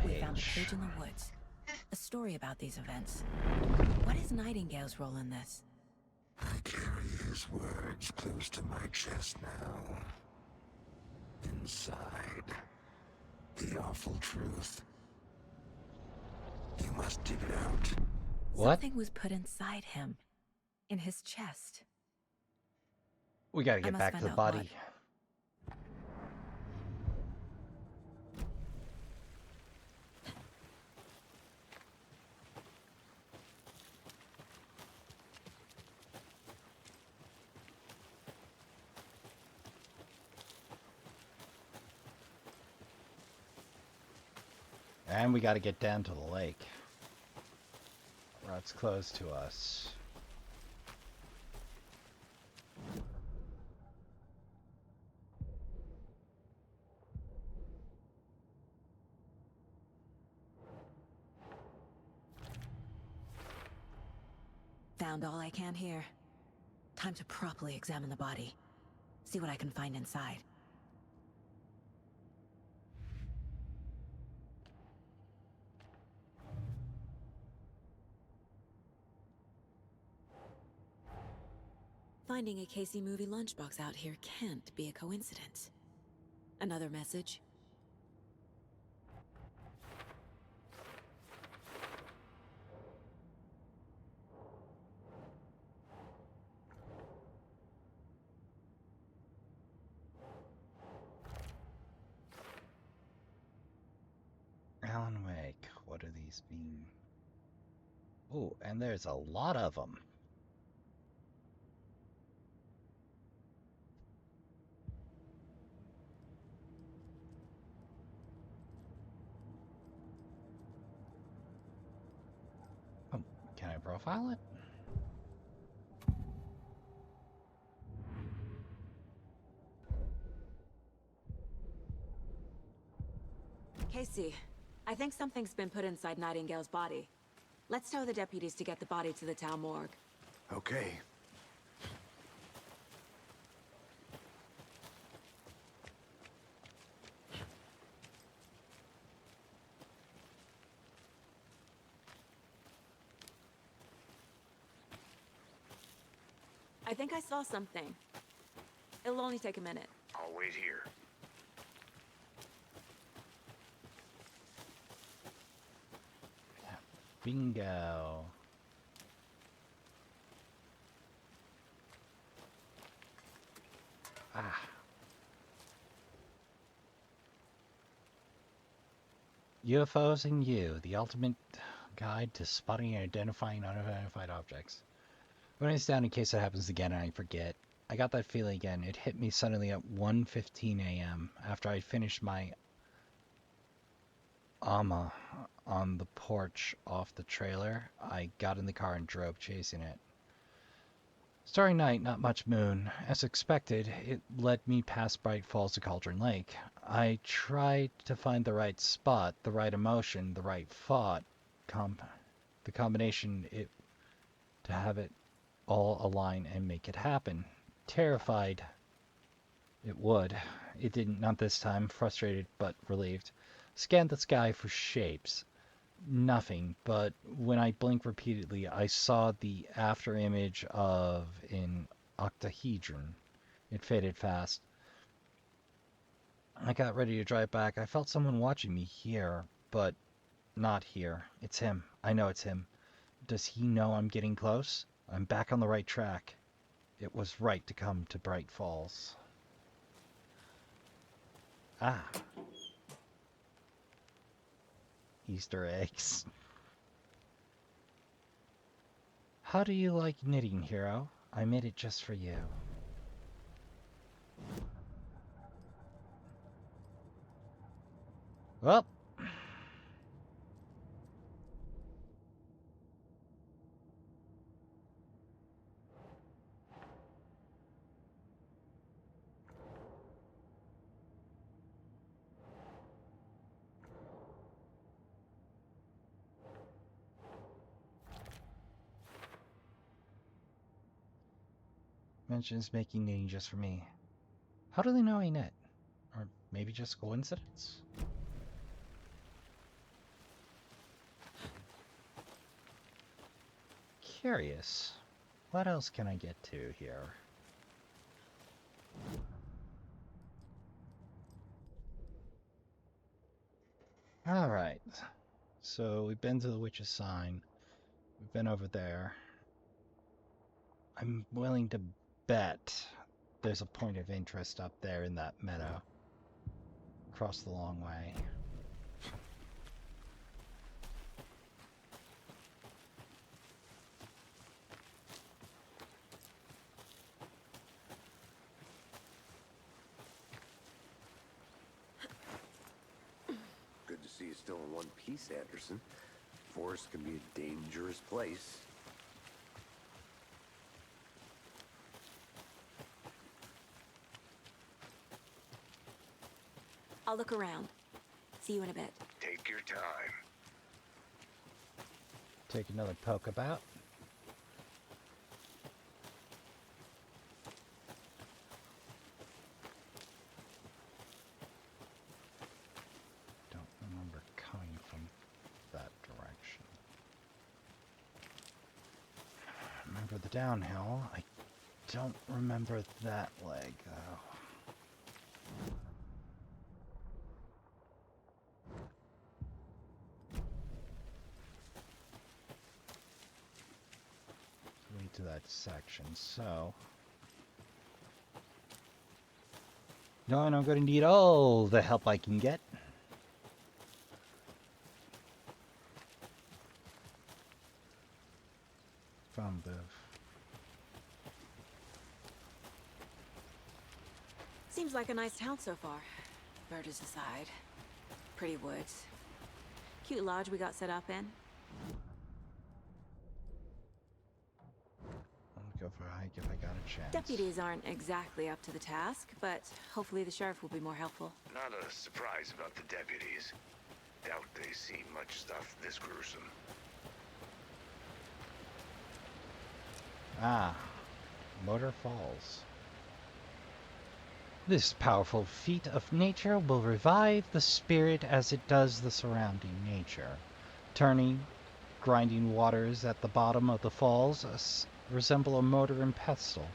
S5: We found a page in the woods. A story about these events. What is Nightingale's role in this?
S11: I carry his words close to my chest now. Inside, the awful truth. You must dig it out.
S1: What?
S5: Something was put inside him. In his chest.
S1: We gotta get back to the body.
S5: What.
S1: And we gotta get down to the lake. Where it's close to us.
S5: Found all I can here. Time to properly examine the body. See what I can find inside. Finding a Casey movie lunchbox out here can't be a coincidence. Another message?
S1: Alan Wake. What do these mean? Oh, and there's a lot of them. Oh, can I profile it?
S5: Casey, I think something's been put inside Nightingale's body. Let's tell the deputies to get the body to the town morgue.
S3: Okay.
S5: I think I saw something. It'll only take a minute.
S3: I'll wait here.
S1: Bingo. Ah. UFOs and You, the ultimate guide to spotting and identifying unidentified objects. Write this down in case it happens again and I forget. I got that feeling again. It hit me suddenly at 1:15 a.m. after I finished my AMA on the porch off the trailer. I got in the car and drove chasing it. Starry night, not much moon. As expected, it led me past Bright Falls to Caldron Lake. I tried to find the right spot, the right emotion, the right thought, the combination to have it all align and make it happen. Terrified it would. It didn't, not this time. Frustrated but relieved. Scanned the sky for shapes. Nothing, but when I blinked repeatedly, I saw the after image of an octahedron. It faded fast. I got ready to drive back. I felt someone watching me here, but not here. It's him. I know it's him. Does he know I'm getting close? I'm back on the right track. It was right to come to Bright Falls. Ah. Easter eggs. How do you like knitting, hero? I made it just for you. Well. Mentions making knitting just for me. How do they know I knit? Or maybe just coincidence? Curious. What else can I get to here? Alright. So we've been to the Witch's Sign. We've been over there. I'm willing to bet there's a point of interest up there in that meadow. Across the long way.
S3: Good to see you still in one piece, Anderson. Forest can be a dangerous place.
S5: I'll look around. See you in a bit.
S11: Take your time.
S1: Take another poke about. Don't remember coming from that direction. Remember the downhill. I don't remember that leg, though. To that section, so no, I'm going to need all the help I can get. From the
S5: Seems like a nice town so far. Murders aside. Pretty woods. Cute lodge we got set up in.
S1: Go for a hike if I got a chance.
S5: Deputies aren't exactly up to the task, but hopefully the sheriff will be more helpful.
S11: Not a surprise about the deputies. Doubt they've seen much stuff this gruesome.
S1: Ah, Motor Falls. This powerful feat of nature will revive the spirit as it does the surrounding nature. Turning, grinding waters at the bottom of the falls resemble a mortar and pestle,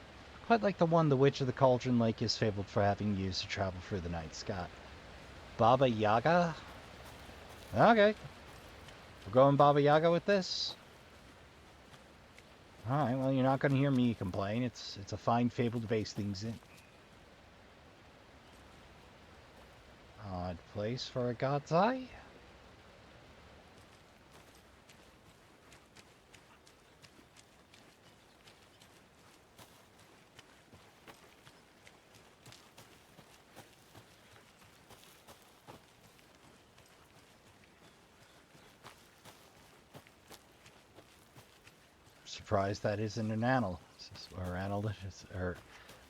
S1: quite like the one the Witch of the Cauldron Lake is fabled for having used to travel through the night sky. Baba Yaga? Okay. We're going Baba Yaga with this? Alright, well, you're not going to hear me complain. It's a fine fable to base things in. Odd place for a god's eye? Surprised that isn't an analysis or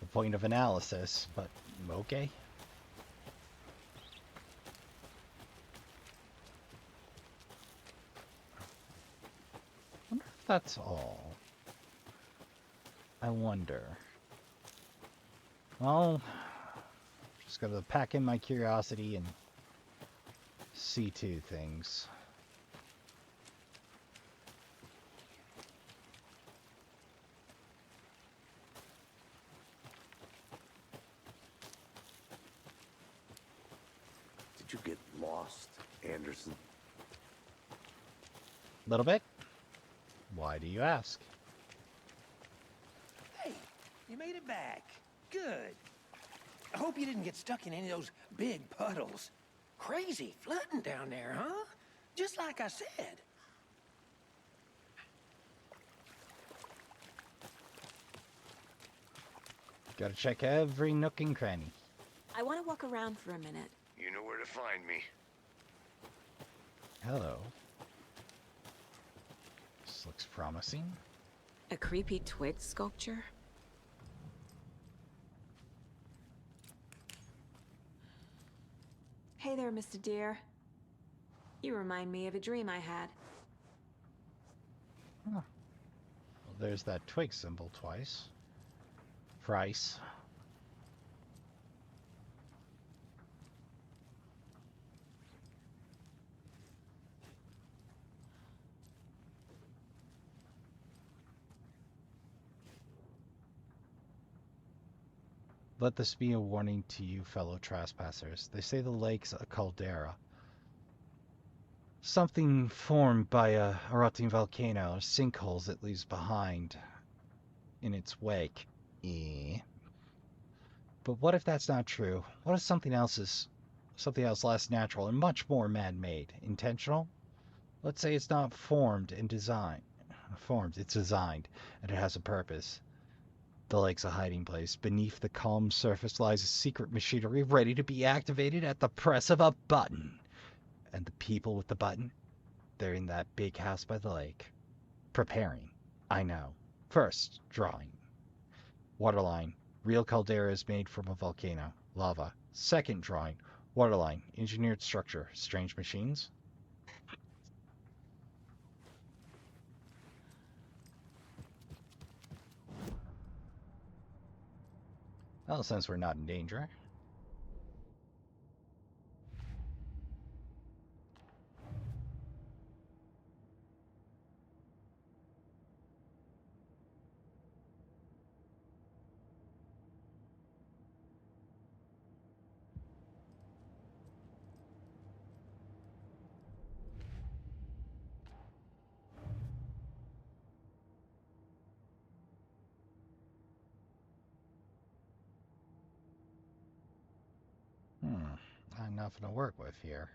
S1: a point of analysis, but okay. Wonder if that's all. I wonder. Well, just gotta pack in my curiosity and see two things.
S3: Did you get lost, Anderson?
S1: Little bit. Why do you ask?
S10: Hey, you made it back. Good. I hope you didn't get stuck in any of those big puddles. Crazy flooding down there, huh? Just like I said.
S1: Gotta check every nook and cranny.
S5: I want to walk around for a minute.
S3: You know where to find me.
S1: Hello. This looks promising.
S5: A creepy twig sculpture? Hey there, Mr. Deer. You remind me of a dream I had.
S1: Huh. Well, there's that twig symbol twice. Price. Let this be a warning to you, fellow trespassers. They say the lake's a caldera. Something formed by a erupting volcano, or sinkholes it leaves behind in its wake. But what if that's not true? What if something else less natural and much more man-made? Intentional? Let's say it's not formed, it's designed, and it has a purpose. The lake's a hiding place. Beneath the calm surface lies a secret machinery ready to be activated at the press of a button. And the people with the button, they're in that big house by the lake. Preparing. I know. First, drawing. Waterline. Real caldera is made from a volcano. Lava. Second drawing. Waterline. Engineered structure. Strange machines. Well, since we're not in danger. Nothing to work with here.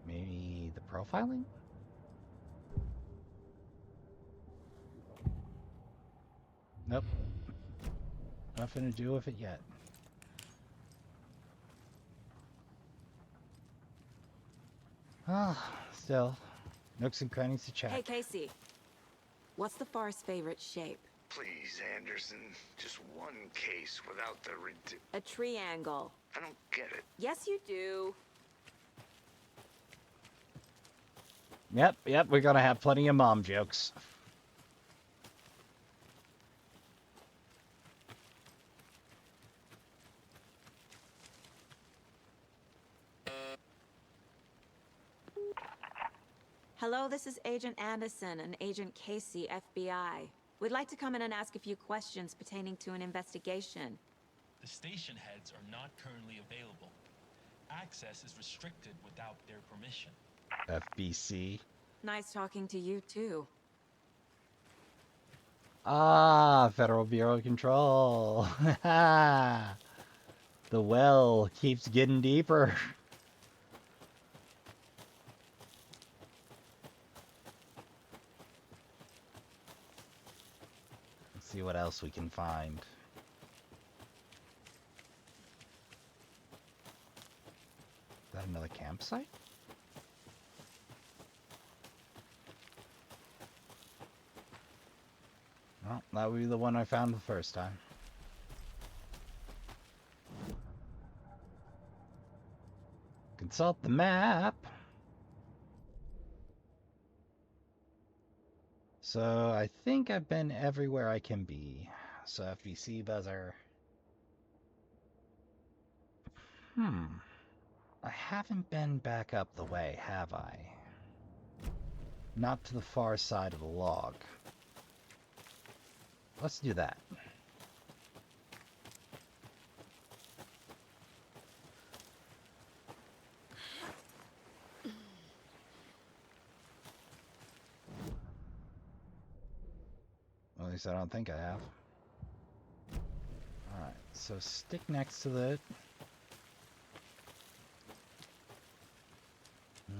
S1: Maybe the profiling? Nope. Nothing to do with it yet. Ah, still. Nooks and crannies to check.
S5: Hey, Casey. What's the forest's favorite shape?
S3: Please, Anderson. Just one case without the
S5: A triangle.
S3: I don't get it.
S5: Yes, you do.
S1: Yep, we're gonna have plenty of mom jokes.
S5: Hello, this is Agent Anderson and Agent Casey, FBI. We'd like to come in and ask a few questions pertaining to an investigation.
S12: The station heads are not currently available. Access is restricted without their permission.
S1: FBC.
S5: Nice talking to you, too.
S1: Ah, Federal Bureau of Control. The well keeps getting deeper. Let's see what else we can find. Is that another campsite? Well, that would be the one I found the first time. Consult the map. So I think I've been everywhere I can be. So FBC buzzer. I haven't been back up the way, have I? Not to the far side of the log. Let's do that. At least I don't think I have. Alright, so stick next to the...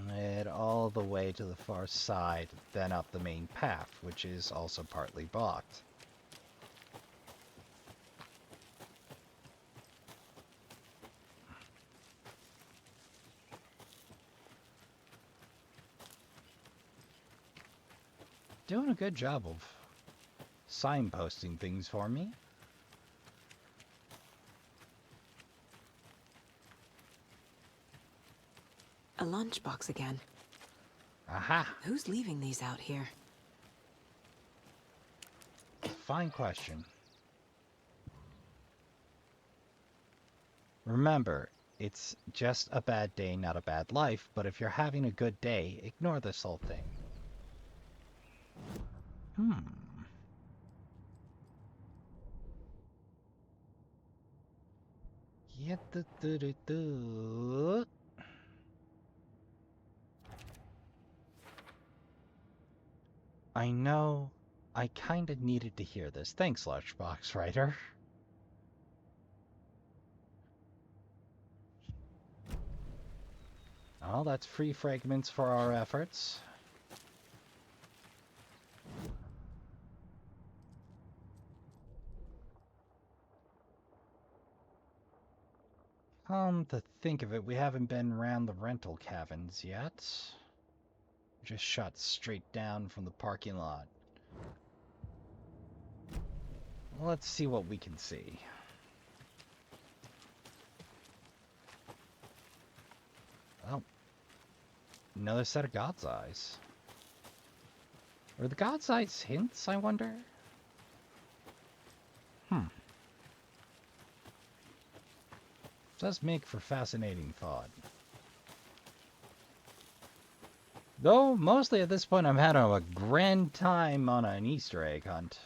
S1: Head all the way to the far side, then up the main path, which is also partly blocked. Doing a good job of signposting things for me.
S5: A lunchbox again.
S1: Aha!
S5: Who's leaving these out here?
S1: Fine question. Remember, it's just a bad day, not a bad life, but if you're having a good day, ignore this whole thing. Yeah, I know. I kinda needed to hear this. Thanks, Lunchbox Writer. Oh, that's free fragments for our efforts. To think of it, we haven't been around the rental cabins yet. Just shot straight down from the parking lot. Let's see what we can see. Oh. Another set of God's Eyes. Are the God's Eyes hints, I wonder? Does make for fascinating thought. Though, mostly at this point, I'm having a grand time on an Easter egg hunt.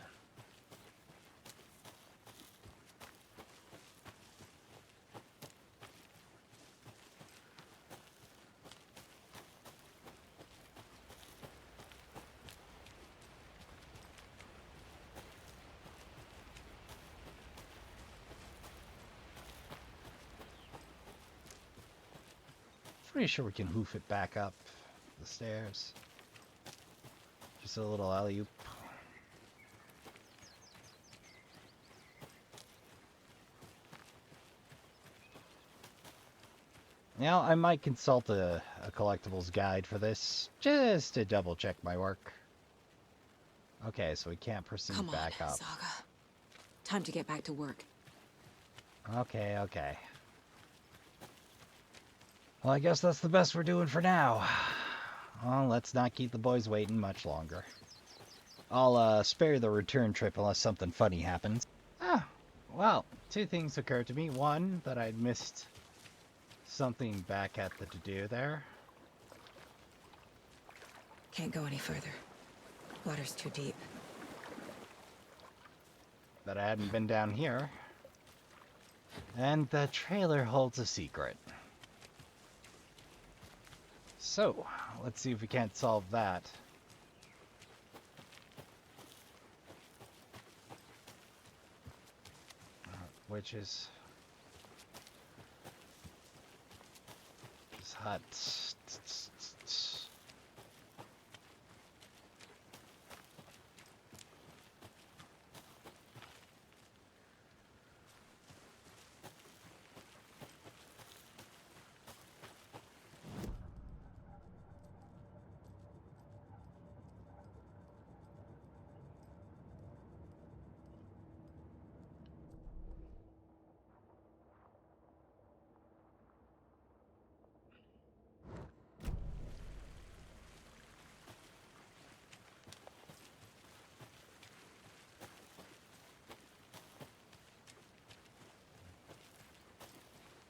S1: Pretty sure we can hoof it back up the stairs. Just a little alley-oop. Now, I might consult a collectibles guide for this, just to double-check my work. Okay, so we can't proceed back up.
S5: Saga. Time to get back to work.
S1: Okay, okay. Well, I guess that's the best we're doing for now. Well, let's not keep the boys waiting much longer. I'll spare the return trip unless something funny happens. Well, two things occurred to me. One, that I'd missed something back at the to-do there.
S5: Can't go any further. Water's too deep.
S1: That I hadn't been down here. And the trailer holds a secret. So, let's see if we can't solve that. Which is... This hut.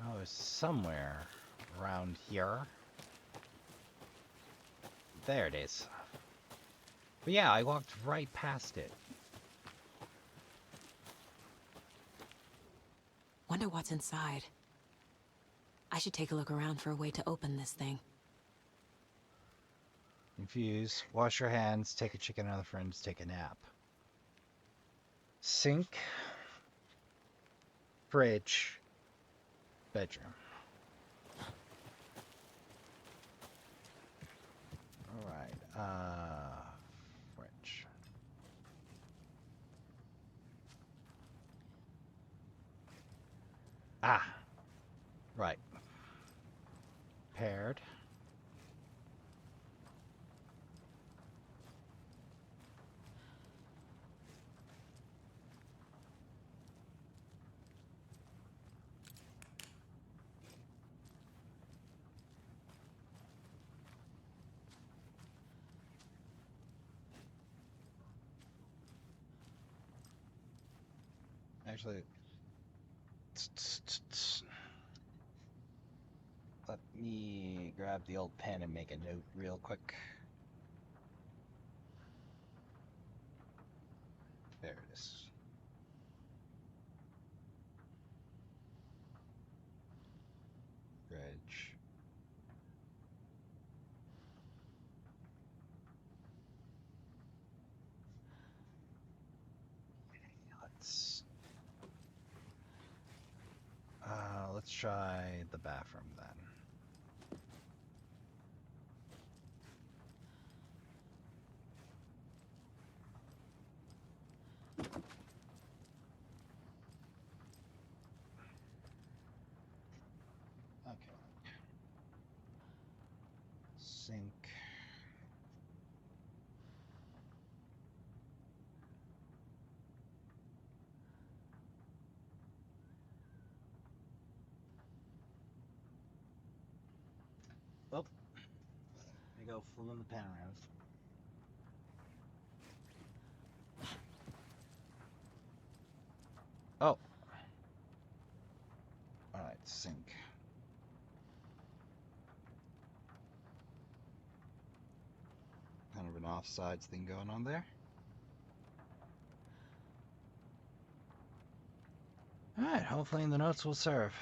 S1: Oh, it's somewhere around here. There it is. But yeah, I walked right past it.
S5: Wonder what's inside. I should take a look around for a way to open this thing.
S1: Infuse, wash your hands, take a chicken out of the fridge, take a nap. Sink, fridge, bedroom. Alright, fridge. Ah! Right. Paired. Actually, let me grab the old pen and make a note real quick. There it is. Fridge. Let's try the bathroom then. Okay. Sink. Oh, there you go, flipping the pen around. Oh. Alright, sink. Kind of an offsides thing going on there. Alright, hopefully the notes will serve.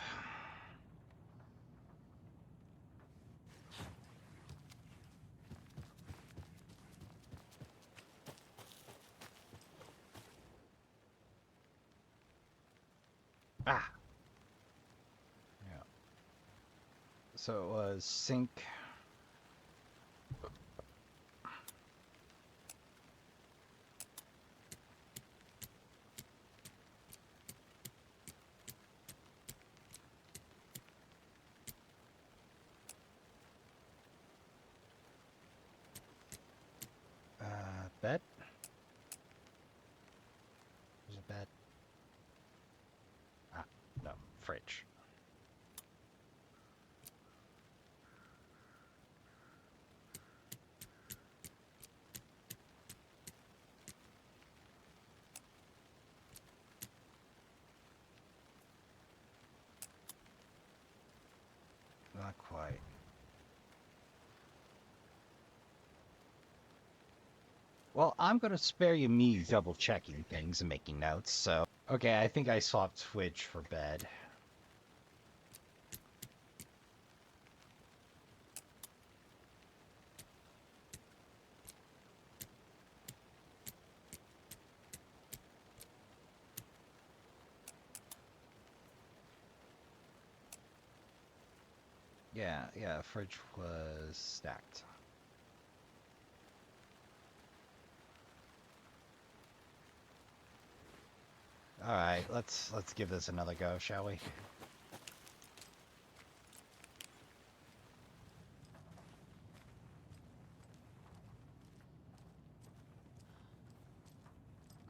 S1: Ah! Yeah. So it was sink. Bed? There's a bed. Ah, no, fridge. Not quite. Well, I'm going to spare you me double checking things and making notes, so... Okay, I think I swapped fridge for bed. Yeah, fridge was stacked. All right, let's give this another go, shall we?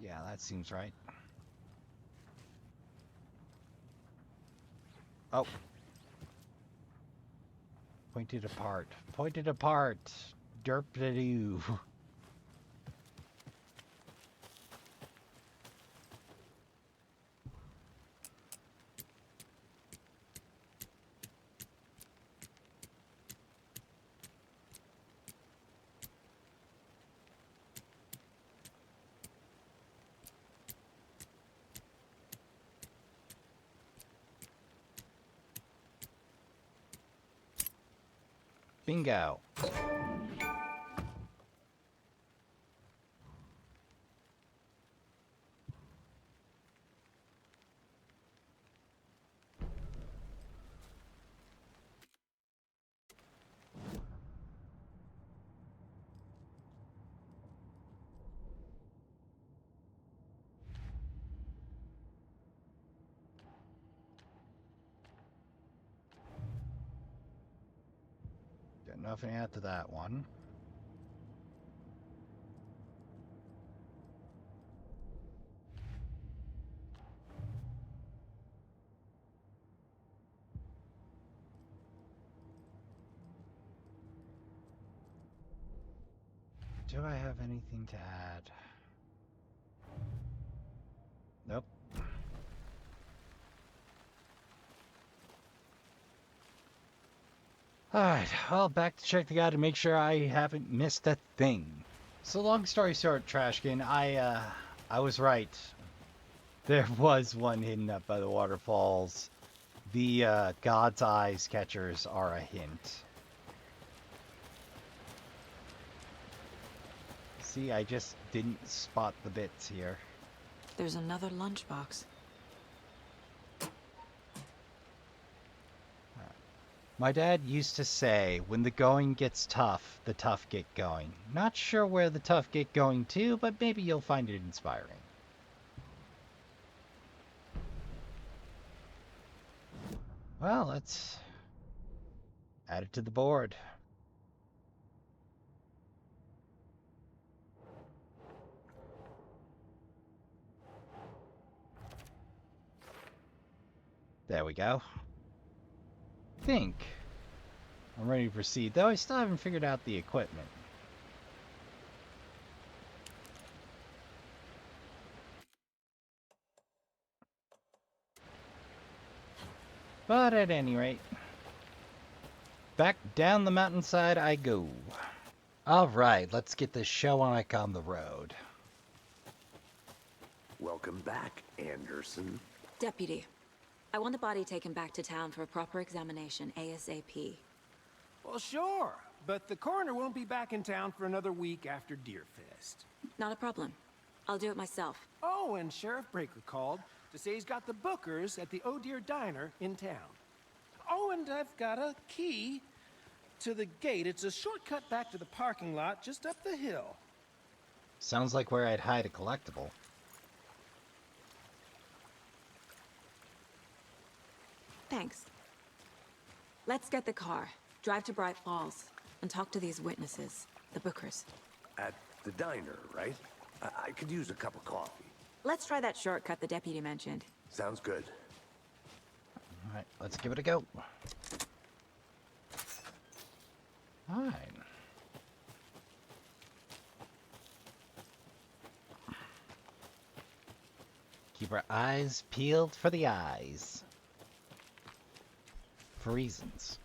S1: Yeah, that seems right. Oh. Pointed apart. Pointed apart. Derp-de-doo. Bingo. Got nothing after that one. Do I have anything to add? Nope. Alright, well, back to check the guide to make sure I haven't missed a thing. So long story short, Trashkin, I was right. There was one hidden up by the waterfalls. The, God's Eyes catchers are a hint. See, I just didn't spot the bits here.
S5: There's another lunchbox.
S1: My dad used to say, when the going gets tough, the tough get going. Not sure where the tough get going to, but maybe you'll find it inspiring. Well, let's add it to the board. There we go. Think I'm ready to proceed, though I still haven't figured out the equipment. But at any rate, back down the mountainside I go. Alright, let's get this show on the road.
S3: Welcome back, Anderson.
S5: Deputy, I want the body taken back to town for a proper examination ASAP.
S10: Well, sure, but the coroner won't be back in town for another week after Deerfest.
S5: Not a problem. I'll do it myself.
S10: Oh, and Sheriff Breaker called to say he's got the bookers at the Oh Dear Diner in town. Oh, and I've got a key to the gate. It's a shortcut back to the parking lot just up the hill.
S1: Sounds like where I'd hide a collectible.
S5: Thanks. Let's get the car, drive to Bright Falls, and talk to these witnesses, the bookers.
S3: At the diner, right? I could use a cup of coffee.
S5: Let's try that shortcut the deputy mentioned.
S3: Sounds good.
S1: Alright, let's give it a go. Alright. Keep our eyes peeled for the eyes. For reasons.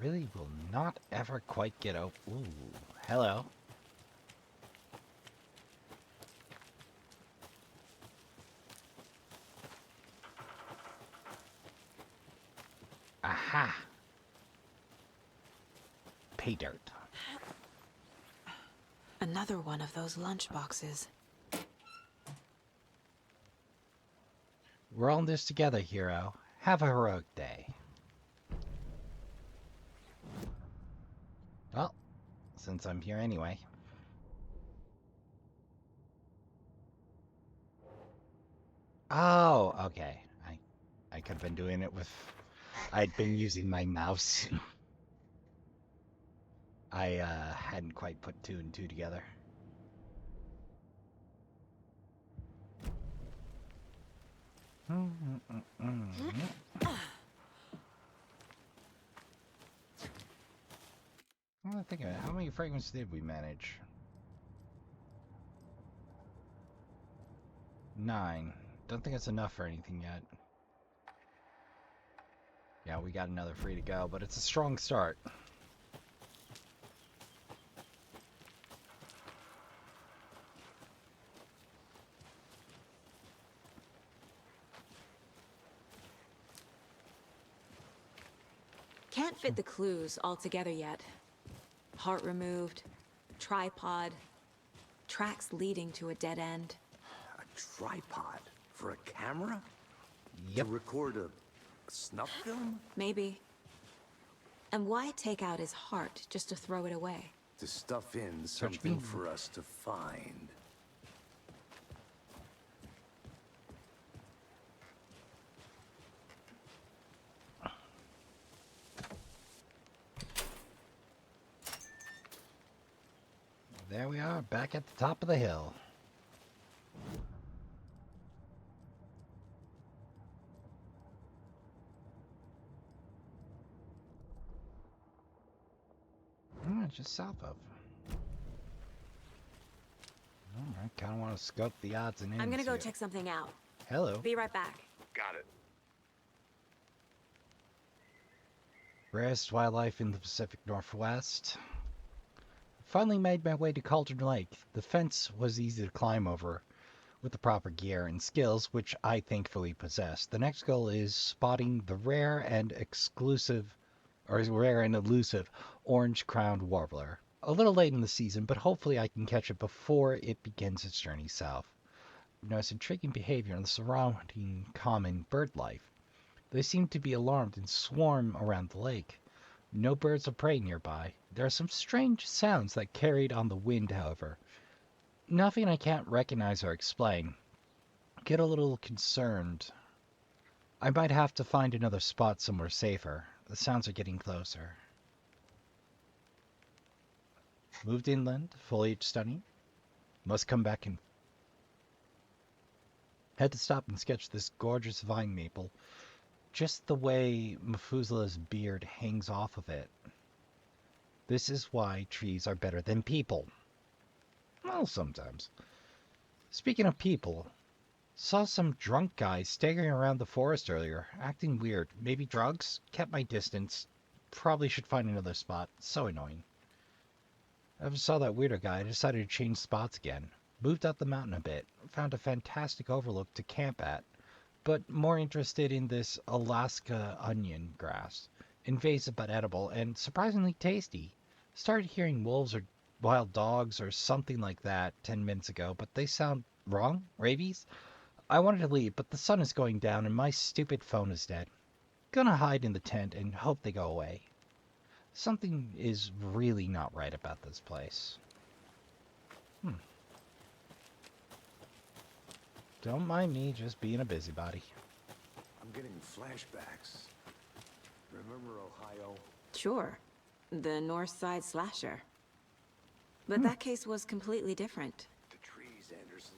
S1: Really will not ever quite get out. Ooh, hello. Aha. Pay dirt.
S5: Another one of those lunch boxes.
S1: We're all in this together, hero. Have a heroic day. Well, since I'm here anyway. Oh, okay. I could have been doing it with... I'd been using my mouse. I hadn't quite put two and two together. Well, think of it. How many fragments did we manage? 9. Don't think it's enough for anything yet. Yeah, we got another 3 to go, but it's a strong start.
S5: can't fit the clues all together yet. Heart removed, tripod, tracks leading to a dead end.
S3: A tripod? For a camera?
S1: Yep.
S3: To record a snuff film?
S5: Maybe. And why take out his heart just to throw it away?
S3: To stuff in something for us to find.
S1: There we are, back at the top of the hill. Just south of. I kind of want to scope the odds and ends.
S5: I'm gonna go
S1: here.
S5: check something out.
S1: Hello.
S5: Be right back.
S3: Got it.
S1: Rarest wildlife in the Pacific Northwest. Finally made my way to Caldron Lake. The fence was easy to climb over with the proper gear and skills, which I thankfully possess. The next goal is spotting the rare and elusive orange-crowned warbler. A little late in the season, but hopefully I can catch it before it begins its journey south. I've noticed intriguing behavior in the surrounding common bird life. They seem to be alarmed and swarm around the lake. No birds of prey nearby. There are some strange sounds that carried on the wind, however. Nothing I can't recognize or explain. Get a little concerned. I might have to find another spot somewhere safer. The sounds are getting closer. Moved inland, foliage stunning. Must come back and had to stop and sketch this gorgeous vine maple. Just the way Methuselah's beard hangs off of it. This is why trees are better than people. Well, sometimes. Speaking of people, saw some drunk guy staggering around the forest earlier, acting weird. Maybe drugs? Kept my distance. Probably should find another spot. So annoying. After I saw that weirdo guy, I decided to change spots again. Moved up the mountain a bit. Found a fantastic overlook to camp at. But more interested in this Alaska onion grass. Invasive but edible, and surprisingly tasty. Started hearing wolves or wild dogs or something like that 10 minutes ago, but they sound wrong? Rabies? I wanted to leave, but the sun is going down and my stupid phone is dead. Gonna hide in the tent and hope they go away. Something is really not right about this place. Don't mind me just being a busybody.
S3: I'm getting flashbacks. Remember Ohio?
S5: Sure. The North Side slasher. But that case was completely different.
S3: The trees, Anderson.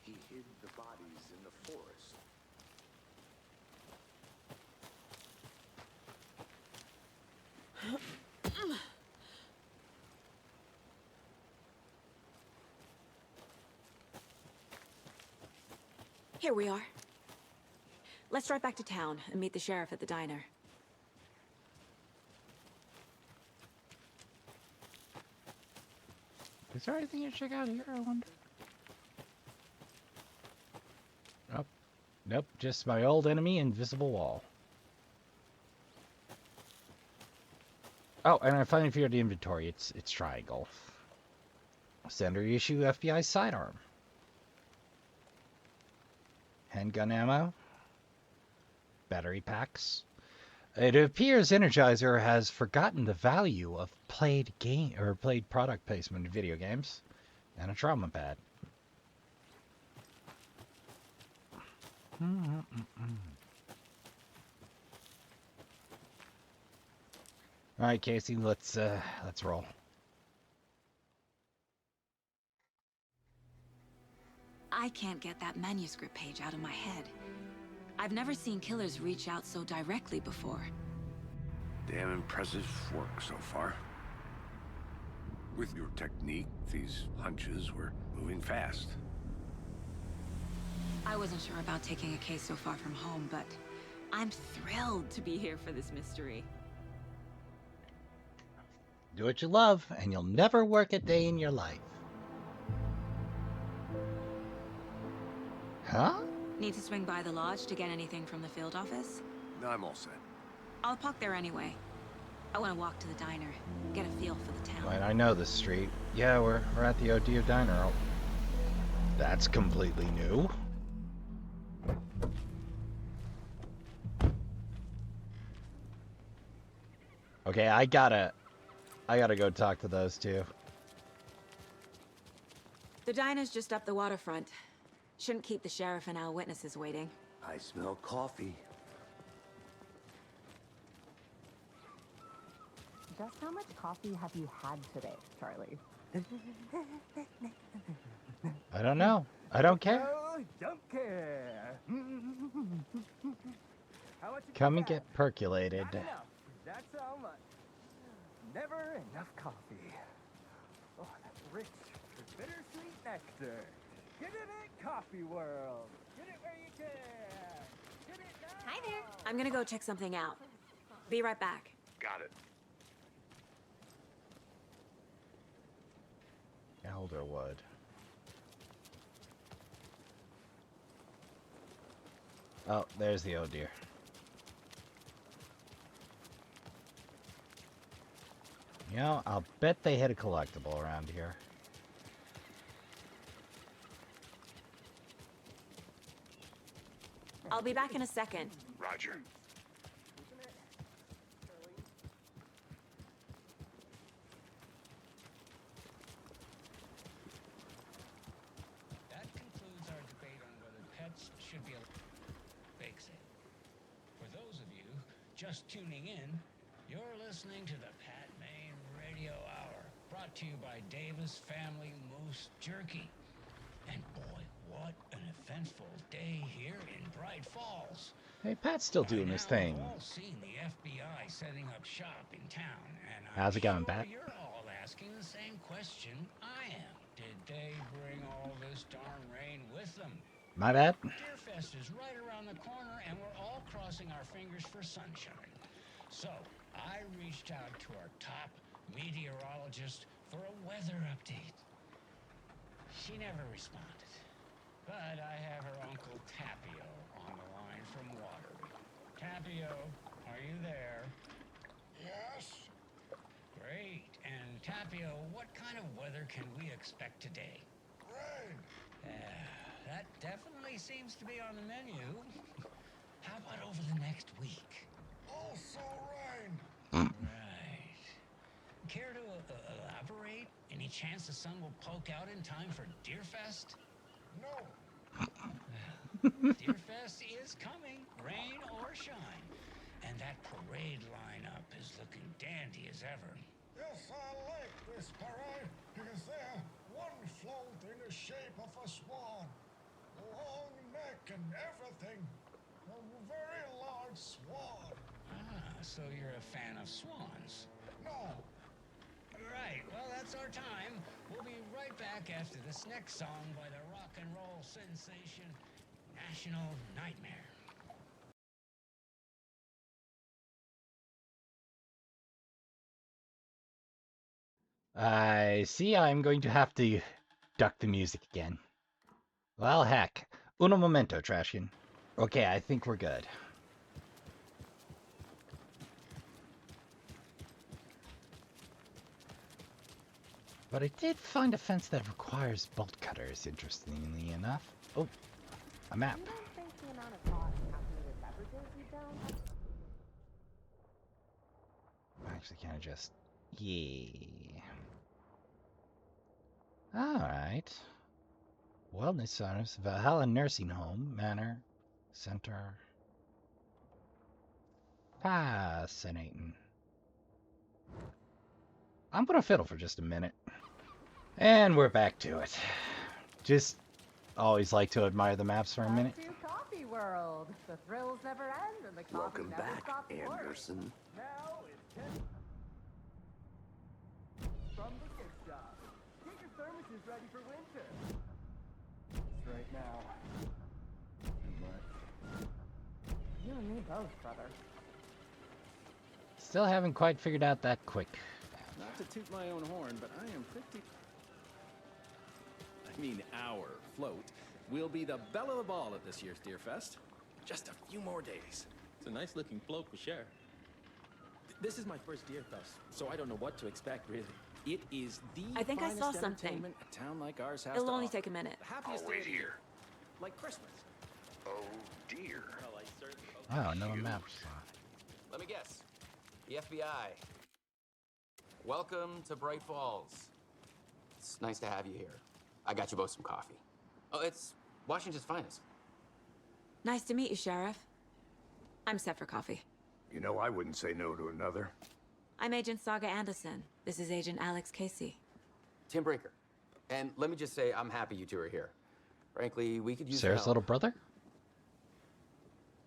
S3: He hid the bodies in the forest.
S5: Here we are. Let's drive back to town and meet the sheriff at the diner.
S1: Is there anything to check out here, I wonder? Nope. Nope, just my old enemy, Invisible Wall. Oh, and I finally figured the inventory. It's triangle. Standard issue FBI sidearm. Handgun ammo. Battery packs. It appears Energizer has forgotten the value of played product placement in video games. And a trauma pad. All right, Casey, let's roll.
S5: I can't get that manuscript page out of my head. I've never seen killers reach out so directly before.
S3: Damn impressive work so far. With your technique, these hunches were moving fast.
S5: I wasn't sure about taking a case so far from home, but I'm thrilled to be here for this mystery.
S1: Do what you love, and you'll never work a day in your life. Huh?
S5: Need to swing by the lodge to get anything from the field office?
S3: No, I'm all set.
S5: I'll park there anyway. I want to walk to the diner, get a feel for the town.
S1: Wait, I know this street. Yeah, we're at the O'Dear Diner. Oh, that's completely new. Okay, I gotta go talk to those two.
S5: The diner's just up the waterfront. Shouldn't keep the sheriff and our witnesses waiting.
S3: I smell coffee.
S13: Just how much coffee have you had today, Charlie?
S1: I don't know. I don't care.
S13: Oh, don't care. How much
S1: Come and get percolated.
S13: Not enough. That's how much. Never enough coffee. Oh, that's rich, bittersweet nectar. Get it at Coffee World. Get it where you can. Get it now.
S5: Hi there. I'm gonna go check something out. Be right back.
S3: Got it.
S1: Elderwood. Oh, there's the O'Dear. You know, I'll bet they hit a collectible around here.
S5: I'll be back in a second.
S3: Roger.
S9: That concludes our debate on whether pets should be allowed. Bake sale. For those of you just tuning in, you're listening to the Pat Main Radio Hour, brought to you by Davis Family Moose Jerky. And boy, what an eventful day here in Bright Falls.
S1: Hey, Pat's still doing his thing.
S9: We've all seen the FBI setting up shop in town, and
S1: How's it going, Pat?
S9: you're all asking the same question I am. Did they bring all this darn rain with them?
S1: My bad.
S9: Deerfest is right around the corner, and we're all crossing our fingers for sunshine. So, I reached out to our top meteorologist for a weather update. She never responded. But I have her Uncle Tapio on the line from Watery. Tapio, are you there? Yes. Great. And Tapio, what kind of weather can we expect today? Rain. That definitely seems to be on the menu. How about over the next week? Also rain. Right. Care to elaborate? Any chance the sun will poke out in time for Deerfest? No. Deerfest is coming, rain or shine. And that parade lineup is looking dandy as ever.
S11: Yes, I like this parade because they're one float in the shape of a swan. Long neck and everything. A very large swan.
S9: Ah, so you're a fan of swans?
S11: No.
S9: Right, well, that's our time. We'll be right back after this next song by the rock and roll sensation, National Nightmare.
S1: I see I'm going to have to duck the music again. Well, heck. Uno momento, Trashkin. Okay, I think we're good. But I did find a fence that requires bolt cutters, interestingly enough. Oh, a map.
S13: You don't think the amount of hot caffeinated beverages you down?
S1: Actually, kind of just... Yeah. Alright. Wellness centers, Valhalla Nursing Home, Manor, Center. Fascinating. I'm gonna fiddle for just a minute. And we're back to it. Just always like to admire the maps for a minute.
S13: To Coffee World. The thrills never end and the coffee
S3: Welcome
S13: never
S3: back,
S13: stops pouring.
S3: Anderson.
S13: Now it's 10 from the gift shop. Get your thermoses ready for winter. Right now. You and me both, brother.
S1: Still haven't quite figured out that quick.
S14: Not to toot my own horn, but I am pretty... I mean, our float will be the belle of the ball at this year's Deerfest. Just a few more days.
S15: It's a nice looking float for sure.
S14: This is my first Deer Fest, so I don't know what to expect, really. It is the
S5: I think I saw
S14: finest
S5: something.
S14: entertainment a town like ours has
S5: It'll
S14: to
S5: only
S14: offer.
S5: take a minute.
S14: The happiest
S3: I'll wait
S14: day of the
S3: here.
S14: year. Like Christmas.
S3: Oh dear.
S14: Well, I certainly hope
S1: Oh, no map.
S15: Let me guess. The FBI. Welcome to Bright Falls. It's nice to have you here. I got you both some coffee. Oh, it's Washington's finest.
S5: Nice to meet you, Sheriff. I'm set for coffee.
S3: You know, I wouldn't say no to another.
S5: I'm Agent Saga Anderson. This is Agent Alex Casey.
S15: Tim Breaker. And let me just say, I'm happy you two are here. Frankly, we could use
S1: Sarah's
S15: help.
S1: little brother?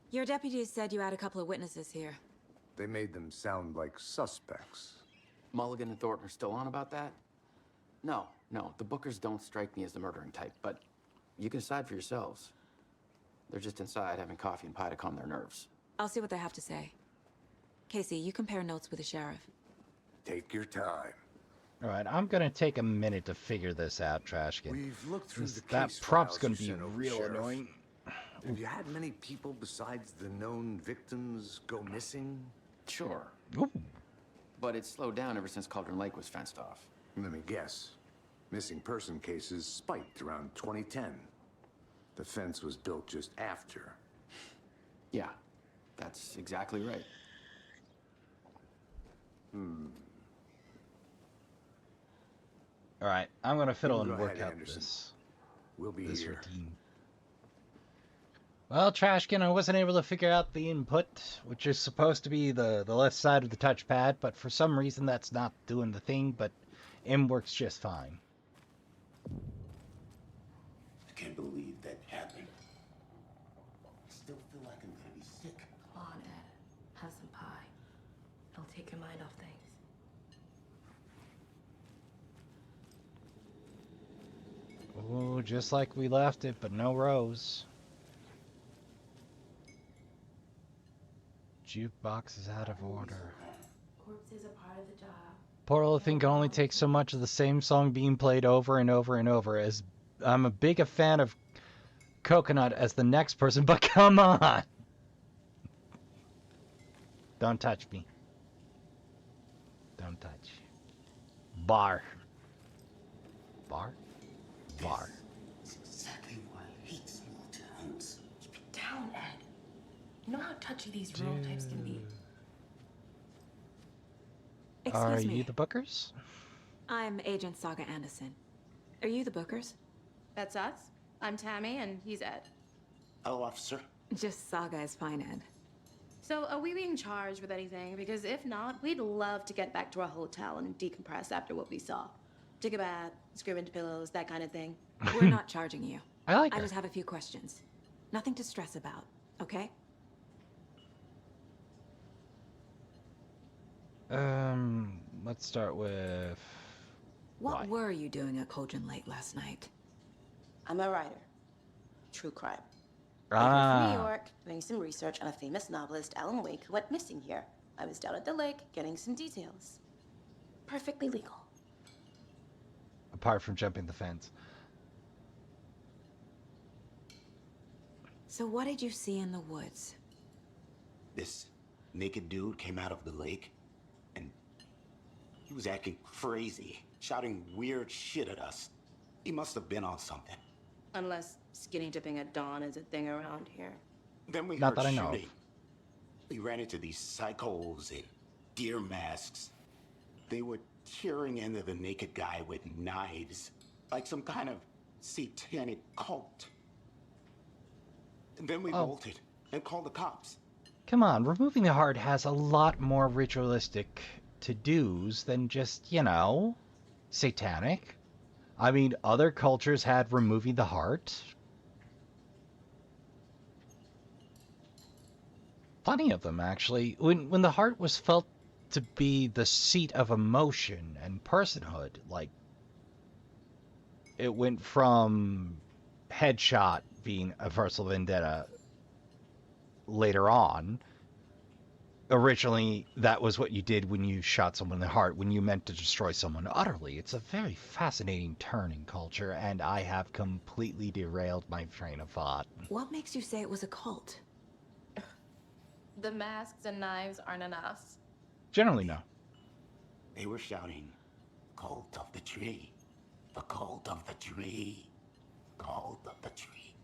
S5: Your deputies said you had a couple of witnesses here.
S3: They made them sound like suspects.
S15: Mulligan and Thornton are still on about that? No, the Bookers don't strike me as the murdering type, but you can decide for yourselves. They're just inside having coffee and pie to calm their nerves.
S5: I'll see what they have to say. Casey, you compare notes with the sheriff.
S3: Take your time.
S1: Alright, I'm gonna take a minute to figure this out, Trashkin.
S3: We've looked through the
S1: That
S3: case
S1: prop's
S3: files
S1: gonna
S3: you
S1: be
S3: sent over,
S1: real
S3: Sheriff.
S1: annoying.
S3: Have you had many people besides the known victims go missing?
S15: Sure.
S1: Ooh.
S15: But it's slowed down ever since Caldron Lake was fenced off.
S3: Let me guess. Missing person cases spiked around 2010. The fence was built just after.
S15: Yeah, that's exactly right.
S1: Alright, I'm gonna fiddle
S3: You
S1: and
S3: can go
S1: work
S3: ahead,
S1: out
S3: Anderson.
S1: this
S3: We'll be here.
S1: routine. Well, Trashkin, I wasn't able to figure out the input, which is supposed to be the left side of the touchpad, but for some reason that's not doing the thing, but M works just fine.
S11: I can't believe that happened. I still feel like I'm gonna be sick.
S4: Come on, Ed. Have some pie. It'll take your mind off things.
S1: Ooh, just like we left it, but no Rose. Jukebox is out of order.
S4: Corpses are part of the job.
S1: Poor little thing can only take so much of the same song being played over and over and over. As I'm a big a fan of Coconut as the next person, but come on! Don't touch me. Don't touch. Bar. Bar? Bar.
S11: It's exactly why I hate small towns.
S4: Keep it down, Ed. You know how touchy these rural types can be.
S1: Are
S5: Excuse me.
S1: you the Bookers?
S5: I'm Agent Saga Anderson. Are you the Bookers?
S16: That's us. I'm Tammy, and he's Ed.
S11: Hello, officer.
S5: Just Saga is fine, Ed.
S16: So, are we being charged with anything? Because if not, we'd love to get back to our hotel and decompress after what we saw. Take a bath, scream into pillows, that kind of thing.
S5: We're not charging you.
S1: I like
S5: I
S1: her.
S5: just have a few questions. Nothing to stress about, okay?
S1: Let's start with...
S5: What
S1: Why?
S5: were you doing at Caldron Lake last night?
S16: I'm a writer. True crime. I'm from New
S1: Ah,
S16: York, doing some research on a famous novelist, Alan Wake, who went missing here. I was down at the lake, getting some details. Perfectly legal.
S1: apart from jumping the fence.
S5: So what did you see in the woods?
S11: This naked dude came out of the lake, and he was acting crazy, shouting weird shit at us. He must have been on something.
S16: Unless skinny dipping at dawn is a thing around here.
S11: Then we
S1: Not
S11: heard
S1: that I know of.
S11: shooting. We ran into these psychos in deer masks. They were tearing into the naked guy with knives, like some kind of satanic cult. And then we bolted and called the cops.
S1: Come on, removing the heart has a lot more ritualistic to-dos than just, you know, satanic. I mean, other cultures had removing the heart. Plenty of them, actually. When the heart was felt to be the seat of emotion and personhood, like, it went from Headshot being a versatile vendetta later on. Originally, that was what you did when you shot someone in the heart, when you meant to destroy someone utterly. It's a very fascinating turn in culture, and I have completely derailed my train of thought.
S5: What makes you say it was a cult?
S16: The masks and knives aren't enough.
S1: Generally, no.
S11: They were shouting, "Cult of the tree. The cult of the tree. Cult of the tree."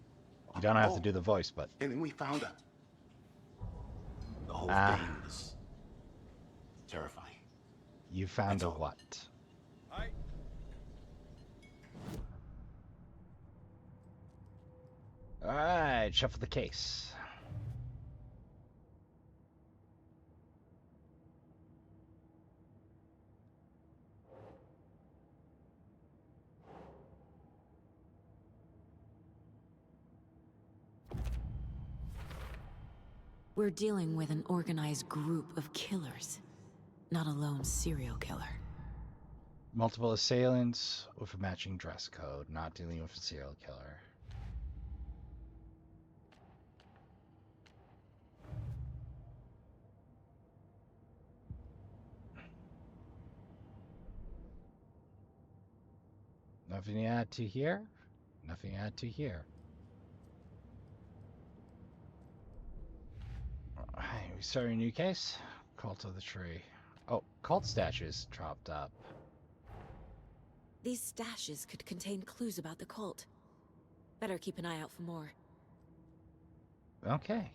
S1: You don't have to do the voice, but...
S11: And then we found out. The whole thing was terrifying.
S1: You found a what? Alright, shuffle the case.
S5: We're dealing with an organized group of killers, not a lone serial killer.
S1: Multiple assailants with a matching dress code, not dealing with a serial killer. Nothing to add to here. Nothing to add to here. Alright, we start a new case. Cult of the Tree. Oh, cult stashes dropped up.
S5: These stashes could contain clues about the cult. Better keep an eye out for more.
S1: Okay.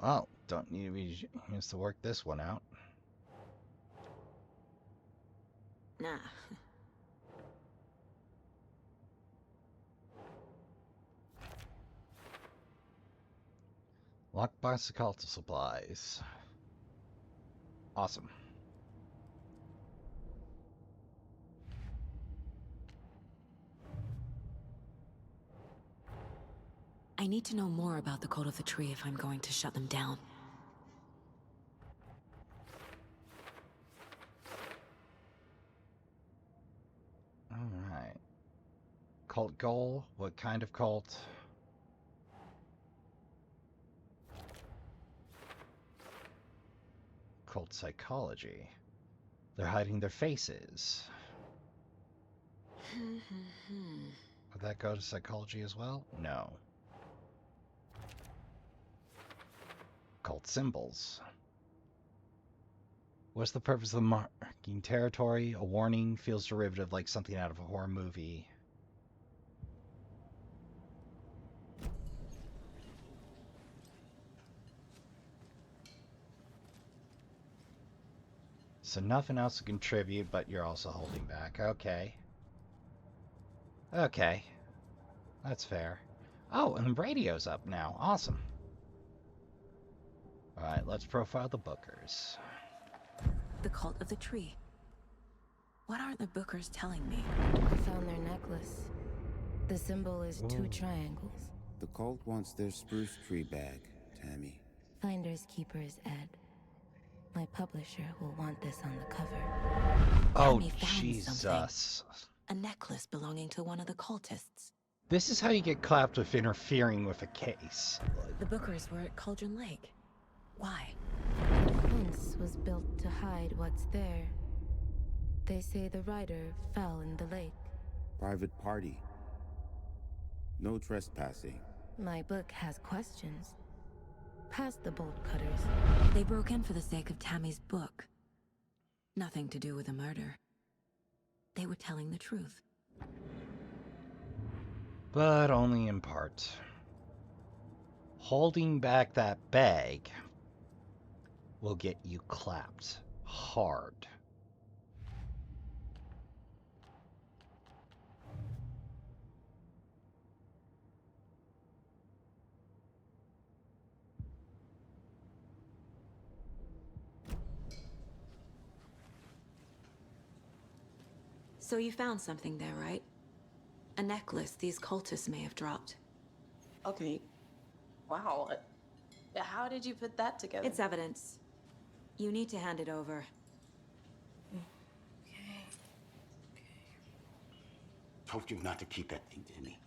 S1: Well, don't need to be used to work this one out.
S5: Nah.
S1: Lockbox of cult supplies. Awesome.
S5: I need to know more about the Cult of the Tree if I'm going to shut them down.
S1: Alright. Cult goal? What kind of cult? Cult psychology. They're hiding their faces. Would that go to psychology as well? No. Cult symbols. What's the purpose of the marking territory? A warning feels derivative, like something out of a horror movie. So nothing else to contribute, but you're also holding back. Okay. Okay. That's fair. Oh, and the radio's up now. Awesome. Alright, let's profile the Bookers.
S5: The Cult of the Tree. What are the Bookers telling me?
S17: I found their necklace. The symbol is two triangles.
S18: The cult wants their spruce tree bag, Tammy.
S17: Finders keepers, Ed. My publisher will want this on the cover.
S1: Oh,
S5: Tammy found
S1: Jesus.
S5: A necklace belonging to one of the cultists.
S1: This is how you get clapped with interfering with a case.
S5: The Bookers were at Caldron Lake. Why?
S17: The fence was built to hide what's there. They say the rider fell in the lake.
S18: Private party. No trespassing.
S17: My book has questions. Past the bolt cutters.
S5: They broke in for the sake of Tammy's book. Nothing to do with a murder. They were telling the truth.
S1: But only in part. Holding back that bag will get you clapped hard.
S5: So you found something there, right? A necklace these cultists may have dropped.
S16: Okay. Wow. How did you put that together?
S5: It's evidence. You need to hand it over.
S11: Told you not to keep that thing, Tammy.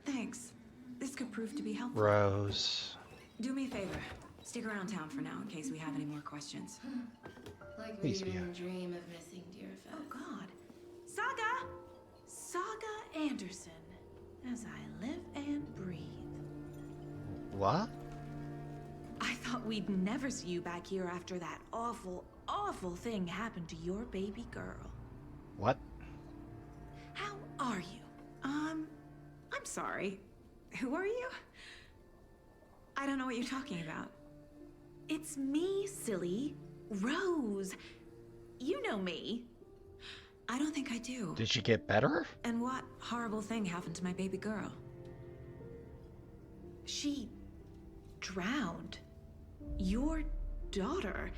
S5: Thanks. This could prove to be helpful.
S1: Rose.
S5: Do me a favor. Stick around town for now in case we have any more questions.
S17: Like
S1: Please
S17: we
S1: be.
S17: even dream of missing dear
S16: Oh,
S17: Fez.
S16: God. Saga! Saga Anderson. As I live and
S1: What?
S19: I thought we'd never see you back here after that awful, awful thing happened to your baby girl.
S1: What?
S19: How are you? I'm sorry. Who are you? I don't know what you're talking about. It's me, silly. Rose. You know me. I don't think I do.
S1: Did she get better?
S19: And what horrible thing happened to my baby girl? She drowned. Your daughter.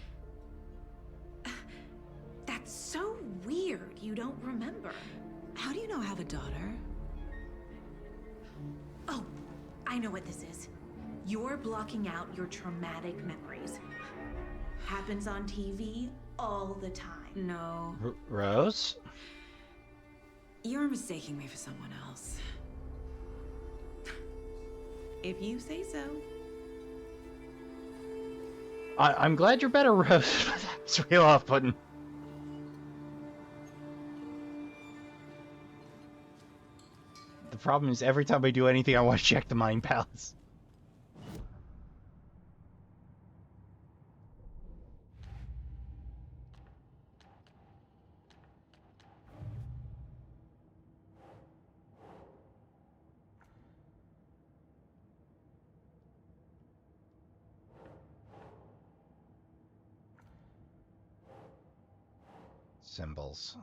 S19: That's so weird you don't remember. How do you know I have a daughter? Oh, I know what this is. You're blocking out your traumatic memories. Happens on TV all the time. No.
S1: Rose?
S19: You're mistaking me for someone else. If you say so.
S1: I'm glad you're better, Rose. That's real off-putting. The problem is every time I do anything, I want to check the Mind Palace. Symbols.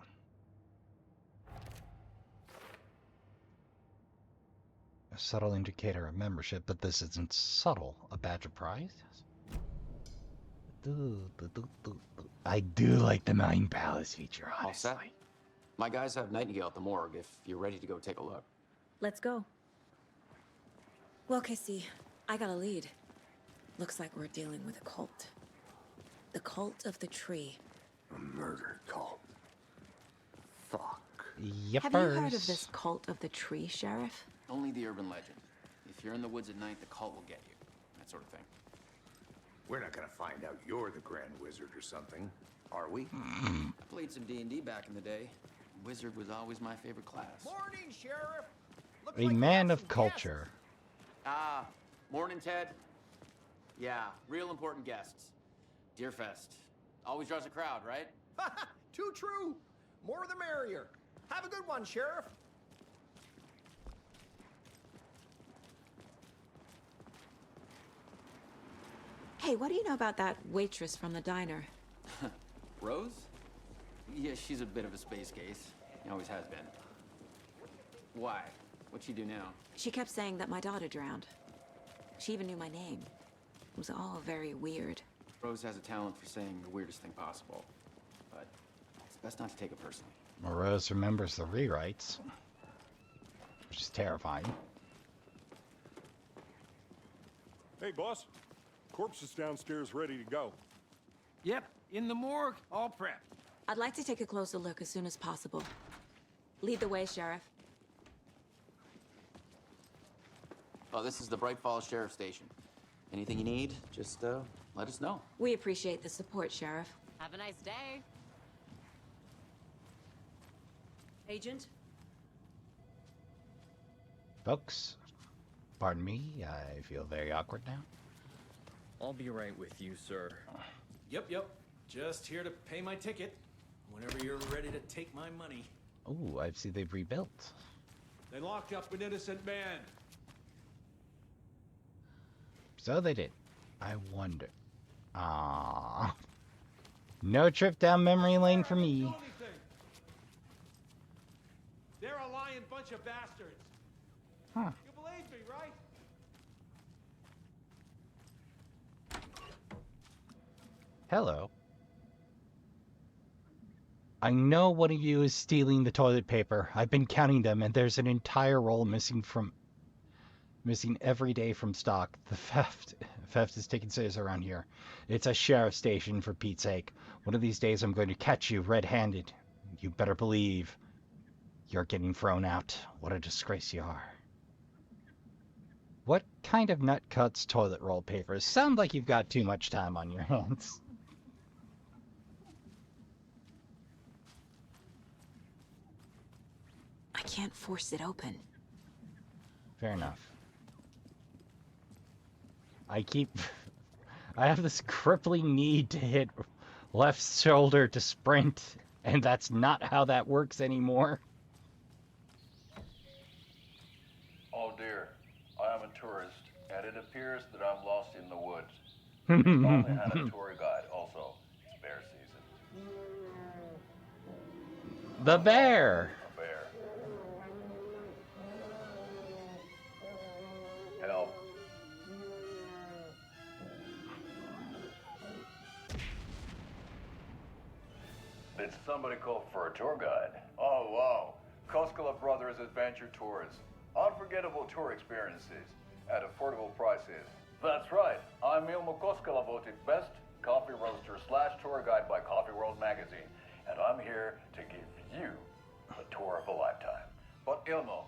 S1: A subtle indicator of membership, but this isn't subtle. A badge of prize? I do like the Mind Palace feature, honestly.
S15: All set. My guys have Nightingale at the morgue if you're ready to go take a look.
S5: Let's go. Well, Casey, I got a lead. Looks like we're dealing with a cult. The cult of the tree.
S3: A murder cult. Fuck.
S1: Yep.
S5: Have you heard of this cult of the tree, Sheriff?
S15: Only the urban legend. If you're in the woods at night, the cult will get you. That sort of thing.
S3: We're not gonna find out you're the Grand Wizard or something, are we?
S15: I played some D&D back in the day. Wizard was always my favorite class.
S10: Morning, Sheriff. Looks
S1: A
S10: like
S1: man of culture.
S15: Ah, morning, Ted. Yeah, real important guests. Deerfest. Always draws a crowd, right?
S10: Too true. More the merrier. Have a good one, Sheriff.
S5: Hey, what do you know about that waitress from the diner?
S15: Rose? Yeah, she's a bit of a space case. She always has been. Why? What'd she do now?
S5: She kept saying that my daughter drowned. She even knew my name. It was all very weird.
S15: Rose has a talent for saying the weirdest thing possible. But it's best not to take it personally.
S1: Well, Rose remembers the rewrites, which is terrifying.
S7: Hey, boss. Corpse is downstairs ready to go.
S10: Yep, in the morgue, all prepped.
S5: I'd like to take a closer look as soon as possible. Lead the way, Sheriff.
S15: Oh, this is the Bright Falls Sheriff Station. Anything you need, just let us know.
S5: We appreciate the support, Sheriff.
S20: Have a nice day. Agent?
S1: Folks, pardon me, I feel very awkward now.
S21: I'll be right with you, sir.
S10: Yep. Just here to pay my ticket. Whenever you're ready to take my money.
S1: Oh, I see they've rebuilt.
S10: They locked up an innocent man.
S1: So they did. I wonder. Ah, no trip down memory lane for me.
S10: They're a lying bunch of bastards.
S1: Huh.
S10: You believe me, right?
S1: Hello. I know one of you is stealing the toilet paper. I've been counting them, and there's an entire roll missing every day from stock. The theft is taken serious around here. It's a sheriff's station, for Pete's sake. One of these days I'm going to catch you red-handed. You better believe you're getting thrown out. What a disgrace you are. What kind of nut cuts toilet roll paper? Sound like you've got too much time on your hands.
S5: I can't force it open.
S1: Fair enough. I have this crippling need to hit left shoulder to sprint, and that's not how that works anymore.
S6: Oh dear, I am a tourist, and it appears that I'm lost in the woods. If only had a tour guide also. It's bear season.
S1: The bear!
S6: A bear. Help. Did somebody call for a tour guide? Oh, wow. Koskela Brothers Adventure Tours. Unforgettable tour experiences at affordable prices. That's right. I'm Ilmo Koskela, voted best coffee roaster / tour guide by Coffee World magazine. And I'm here to give you a tour of a lifetime. But Ilmo,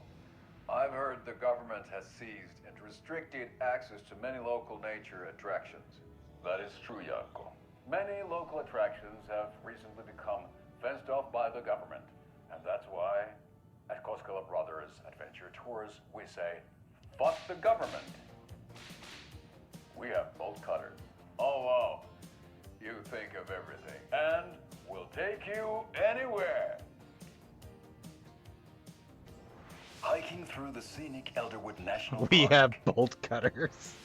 S6: I've heard the government has seized and restricted access to many local nature attractions. That is true, Janko. Many local attractions have recently become fenced off by the government. And that's why, at Koskela Brothers Adventure Tours, we say, fuck the government. We have bolt cutters. Oh, wow. You think of everything. And we'll take you anywhere. Hiking through the scenic Elderwood National
S1: We
S6: Park.
S1: have bolt cutters.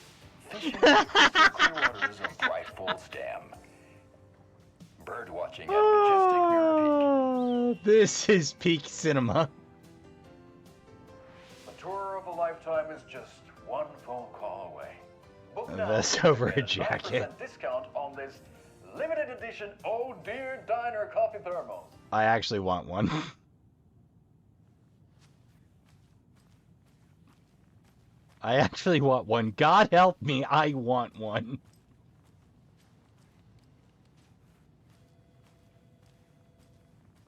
S6: Fishing in the crystal clear waters of Bright Falls Dam. Bird watching at majestic Mirror Peak.
S1: This is peak cinema.
S6: A tour of a lifetime is just one phone call away. Book now
S1: That's over
S6: and
S1: a
S6: get
S1: jacket.
S6: 9% discount on this limited edition Oh Dear Diner coffee thermos.
S1: I actually want one. I actually want one. God help me, I want one.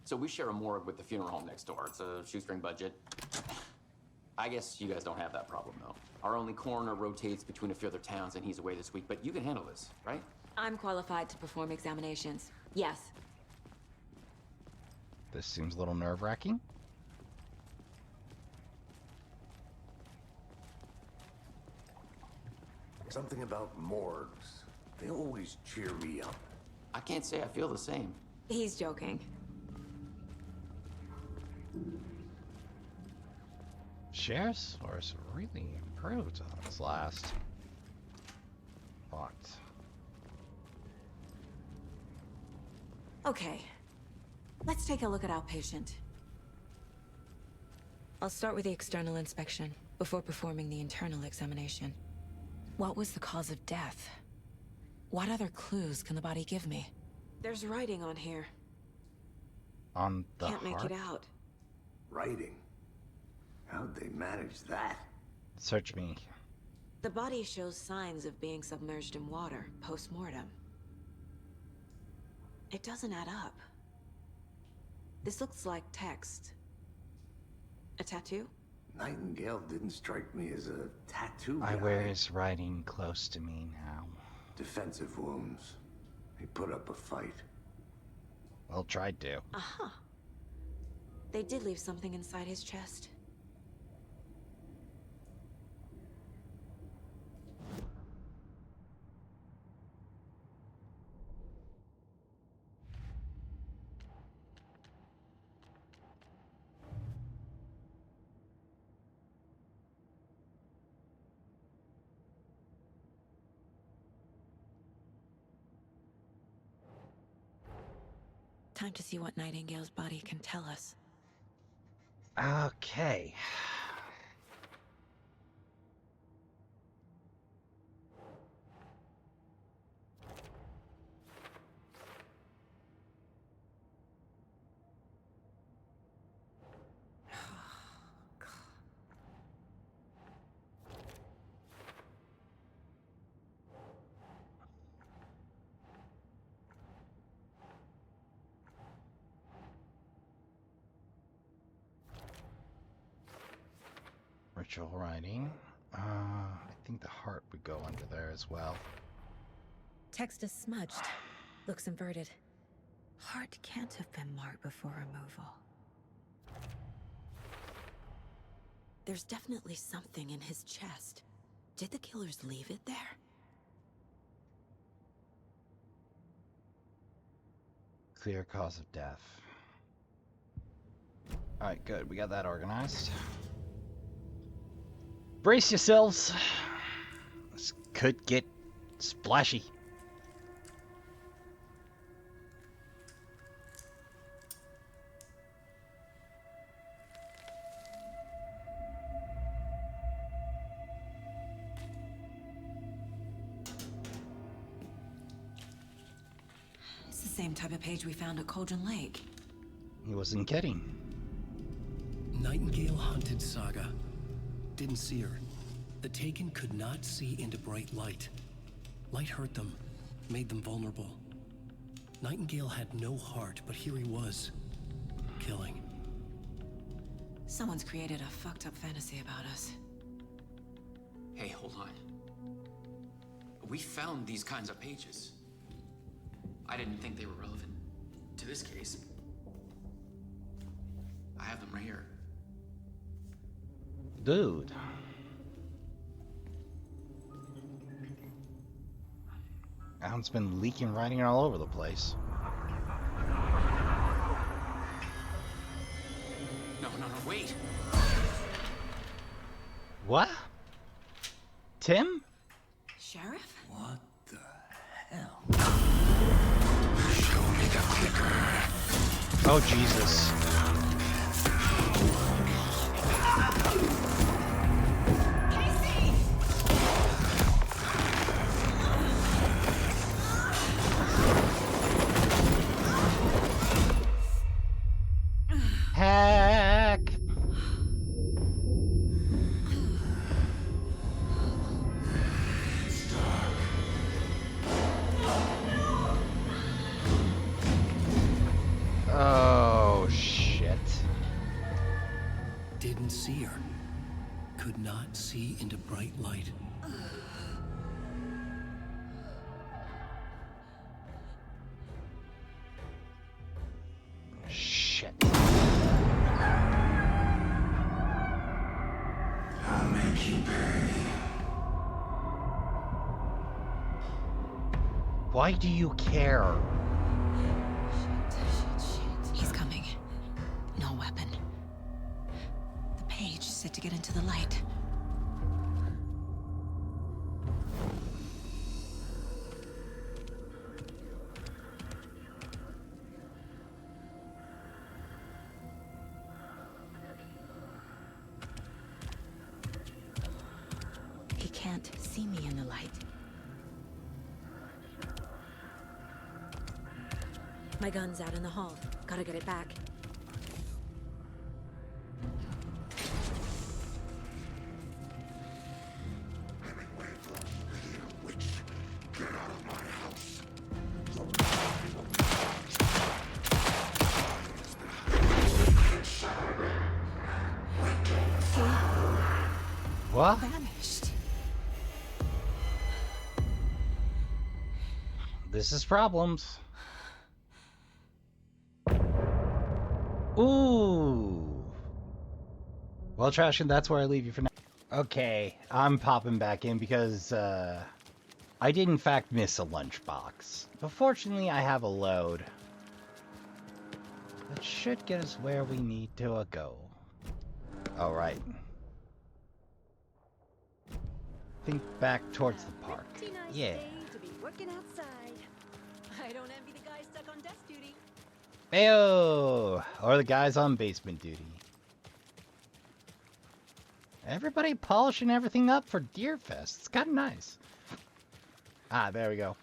S15: So we share a morgue with the funeral home next door. It's a shoestring budget. I guess you guys don't have that problem, though. Our only coroner rotates between a few other towns, and he's away this week. But you can handle this, right?
S5: I'm qualified to perform examinations. Yes.
S1: This seems a little nerve-wracking.
S3: Something about morgues. They always cheer me up.
S15: I can't say I feel the same.
S5: He's joking.
S1: Sheriff's force really improved on this last. Fucked.
S5: Okay. Let's take a look at our patient. I'll start with the external inspection before performing the internal examination. What was the cause of death? What other clues can the body give me? There's writing on here.
S1: On the
S5: Can't make
S1: heart?
S5: it out.
S3: Writing? How'd they manage that?
S1: Search me.
S5: The body shows signs of being submerged in water post-mortem. It doesn't add up. This looks like text. A tattoo?
S3: Nightingale didn't strike me as a tattoo guy.
S1: I wear his writing close to me now.
S3: Defensive wounds. He put up a fight.
S1: Well, tried to.
S5: Uh-huh. They did leave something inside his chest. Time to see what Nightingale's body can tell us.
S1: Okay. Ritual writing. I think the heart would go under there as well.
S5: Text is smudged. Looks inverted. Heart can't have been marked before removal. There's definitely something in his chest. Did the killers leave it there?
S1: clear cause of death. Alright, good. We got that organized. Brace yourselves. This could get splashy.
S5: It's the same type of page we found at Caldron Lake.
S1: He wasn't kidding.
S2: Nightingale hunted Saga. Didn't see her. The Taken could not see into bright light. Light hurt them, made them vulnerable. Nightingale had no heart, but here he was, killing.
S5: Someone's created a fucked up fantasy about us.
S15: Hey, hold on. We found these kinds of pages. I didn't think they were relevant to this case. I have them right here.
S1: Dude. Alan's been leaking writing all over the place.
S15: No, wait.
S1: What? Tim?
S5: Sheriff?
S11: What the hell? Show me the clicker.
S1: Oh, Jesus. Hack! Oh, shit.
S2: Didn't see her. Could not see into bright light.
S1: Shit.
S11: I'll make you pay.
S1: Why do you care?
S5: He's coming. No weapon. The page said to get into the light. He can't see me in the light. My gun's out in the hall. Gotta get it back.
S11: Get out of my house.
S1: What?
S5: Vanished.
S1: This is problems. Ooh. Well, Trashkin, that's where I leave you for now. Okay, I'm popping back in because, I did in fact miss a lunchbox. But fortunately, I have a load. That should get us where we need to go. Alright. Think back towards the park. Yeah.
S8: To be working outside. I don't envy the guy stuck on desk duty.
S1: Ayo! Or the guys on basement duty. Everybody polishing everything up for Deer Fest. It's kind of nice. Ah, there we go.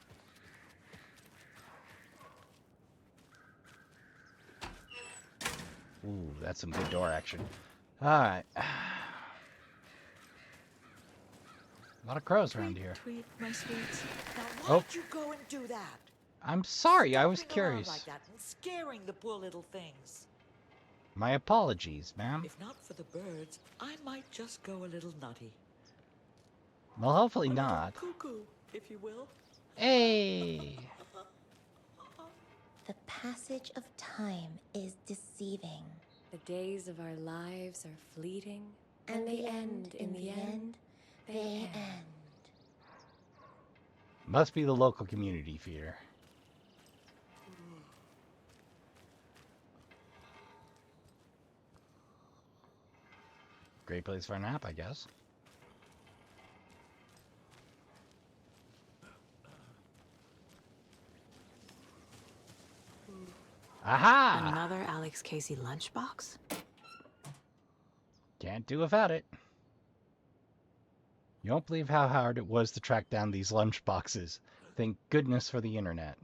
S1: Ooh, that's some good door action. Alright. A lot of crows around here.
S8: Tweet, my sweets. Now
S1: Oh.
S8: why'd you go and do that?
S1: I'm sorry, I was
S8: Stomping around
S1: curious.
S8: like that and scaring the poor little things.
S1: My apologies, ma'am.
S8: If not for the birds, I might just go a little nutty.
S1: Well, hopefully not.
S8: Cuckoo, if you will.
S1: Hey!
S22: The passage of time is deceiving.
S23: The days of our lives are fleeting,
S22: And they end in the end. They end.
S1: Must be the local community theater. Great place for a nap, I guess. Aha!
S9: Another Alex Casey lunchbox?
S1: Can't do without it. You don't believe how hard it was to track down these lunchboxes. Thank goodness for the internet.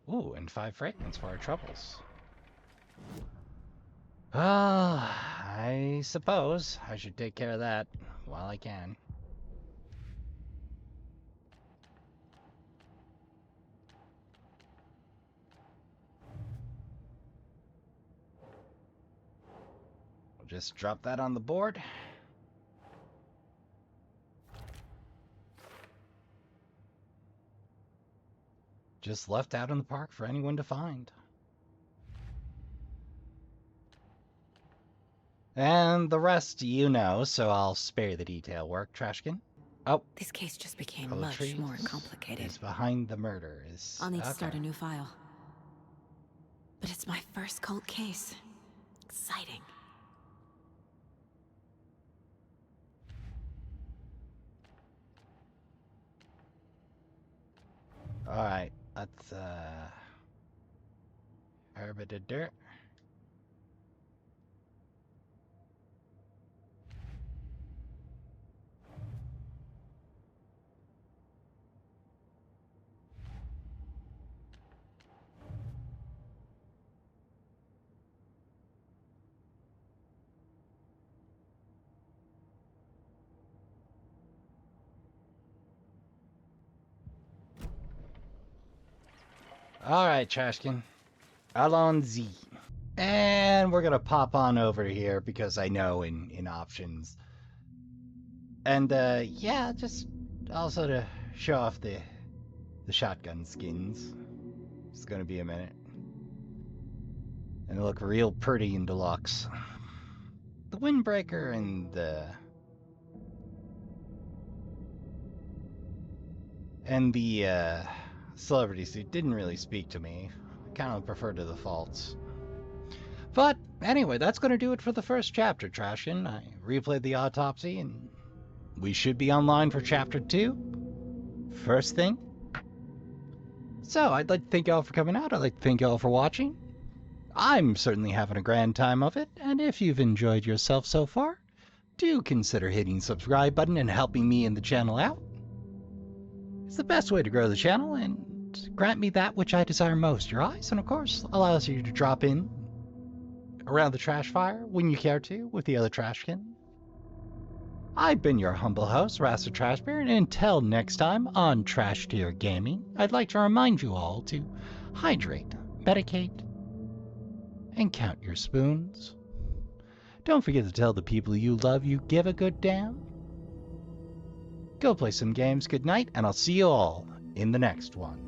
S1: Ooh, and 5 fragments for our troubles. I suppose I should take care of that while I can. We'll just drop that on the board. Just left out in the park for anyone to find. And the rest you know, so I'll spare the detail work, Trashkin. Oh.
S9: This case just became much more complicated.
S1: Is behind the murder.
S9: I'll need to start a new file. But it's my first cold case. Exciting.
S1: Alright, let's herb of dirt. Alright, Trashkin. Allons-y. And we're gonna pop on over here because I know in options. And yeah, just also to show off the shotgun skins. It's gonna be a minute. And they look real pretty in deluxe. The windbreaker and the celebrity suit didn't really speak to me. I kind of prefer to the defaults. But anyway, that's going to do it for the first chapter, Trashkin. I replayed the autopsy, and we should be online for chapter 2. First thing. So, I'd like to thank y'all for coming out. I'd like to thank y'all for watching. I'm certainly having a grand time of it, and if you've enjoyed yourself so far, do consider hitting the subscribe button and helping me and the channel out. It's the best way to grow the channel and grant me that which I desire most, your eyes, and of course allows you to drop in around the trash fire when you care to with the other Trashkin. I've been your humble host, Rasp the Trashbear, and until next time on Trashbear Gaming, I'd like to remind you all to hydrate, medicate, and count your spoons. Don't forget to tell the people you love you give a good damn. Go play some games, good night, and I'll see you all in the next one.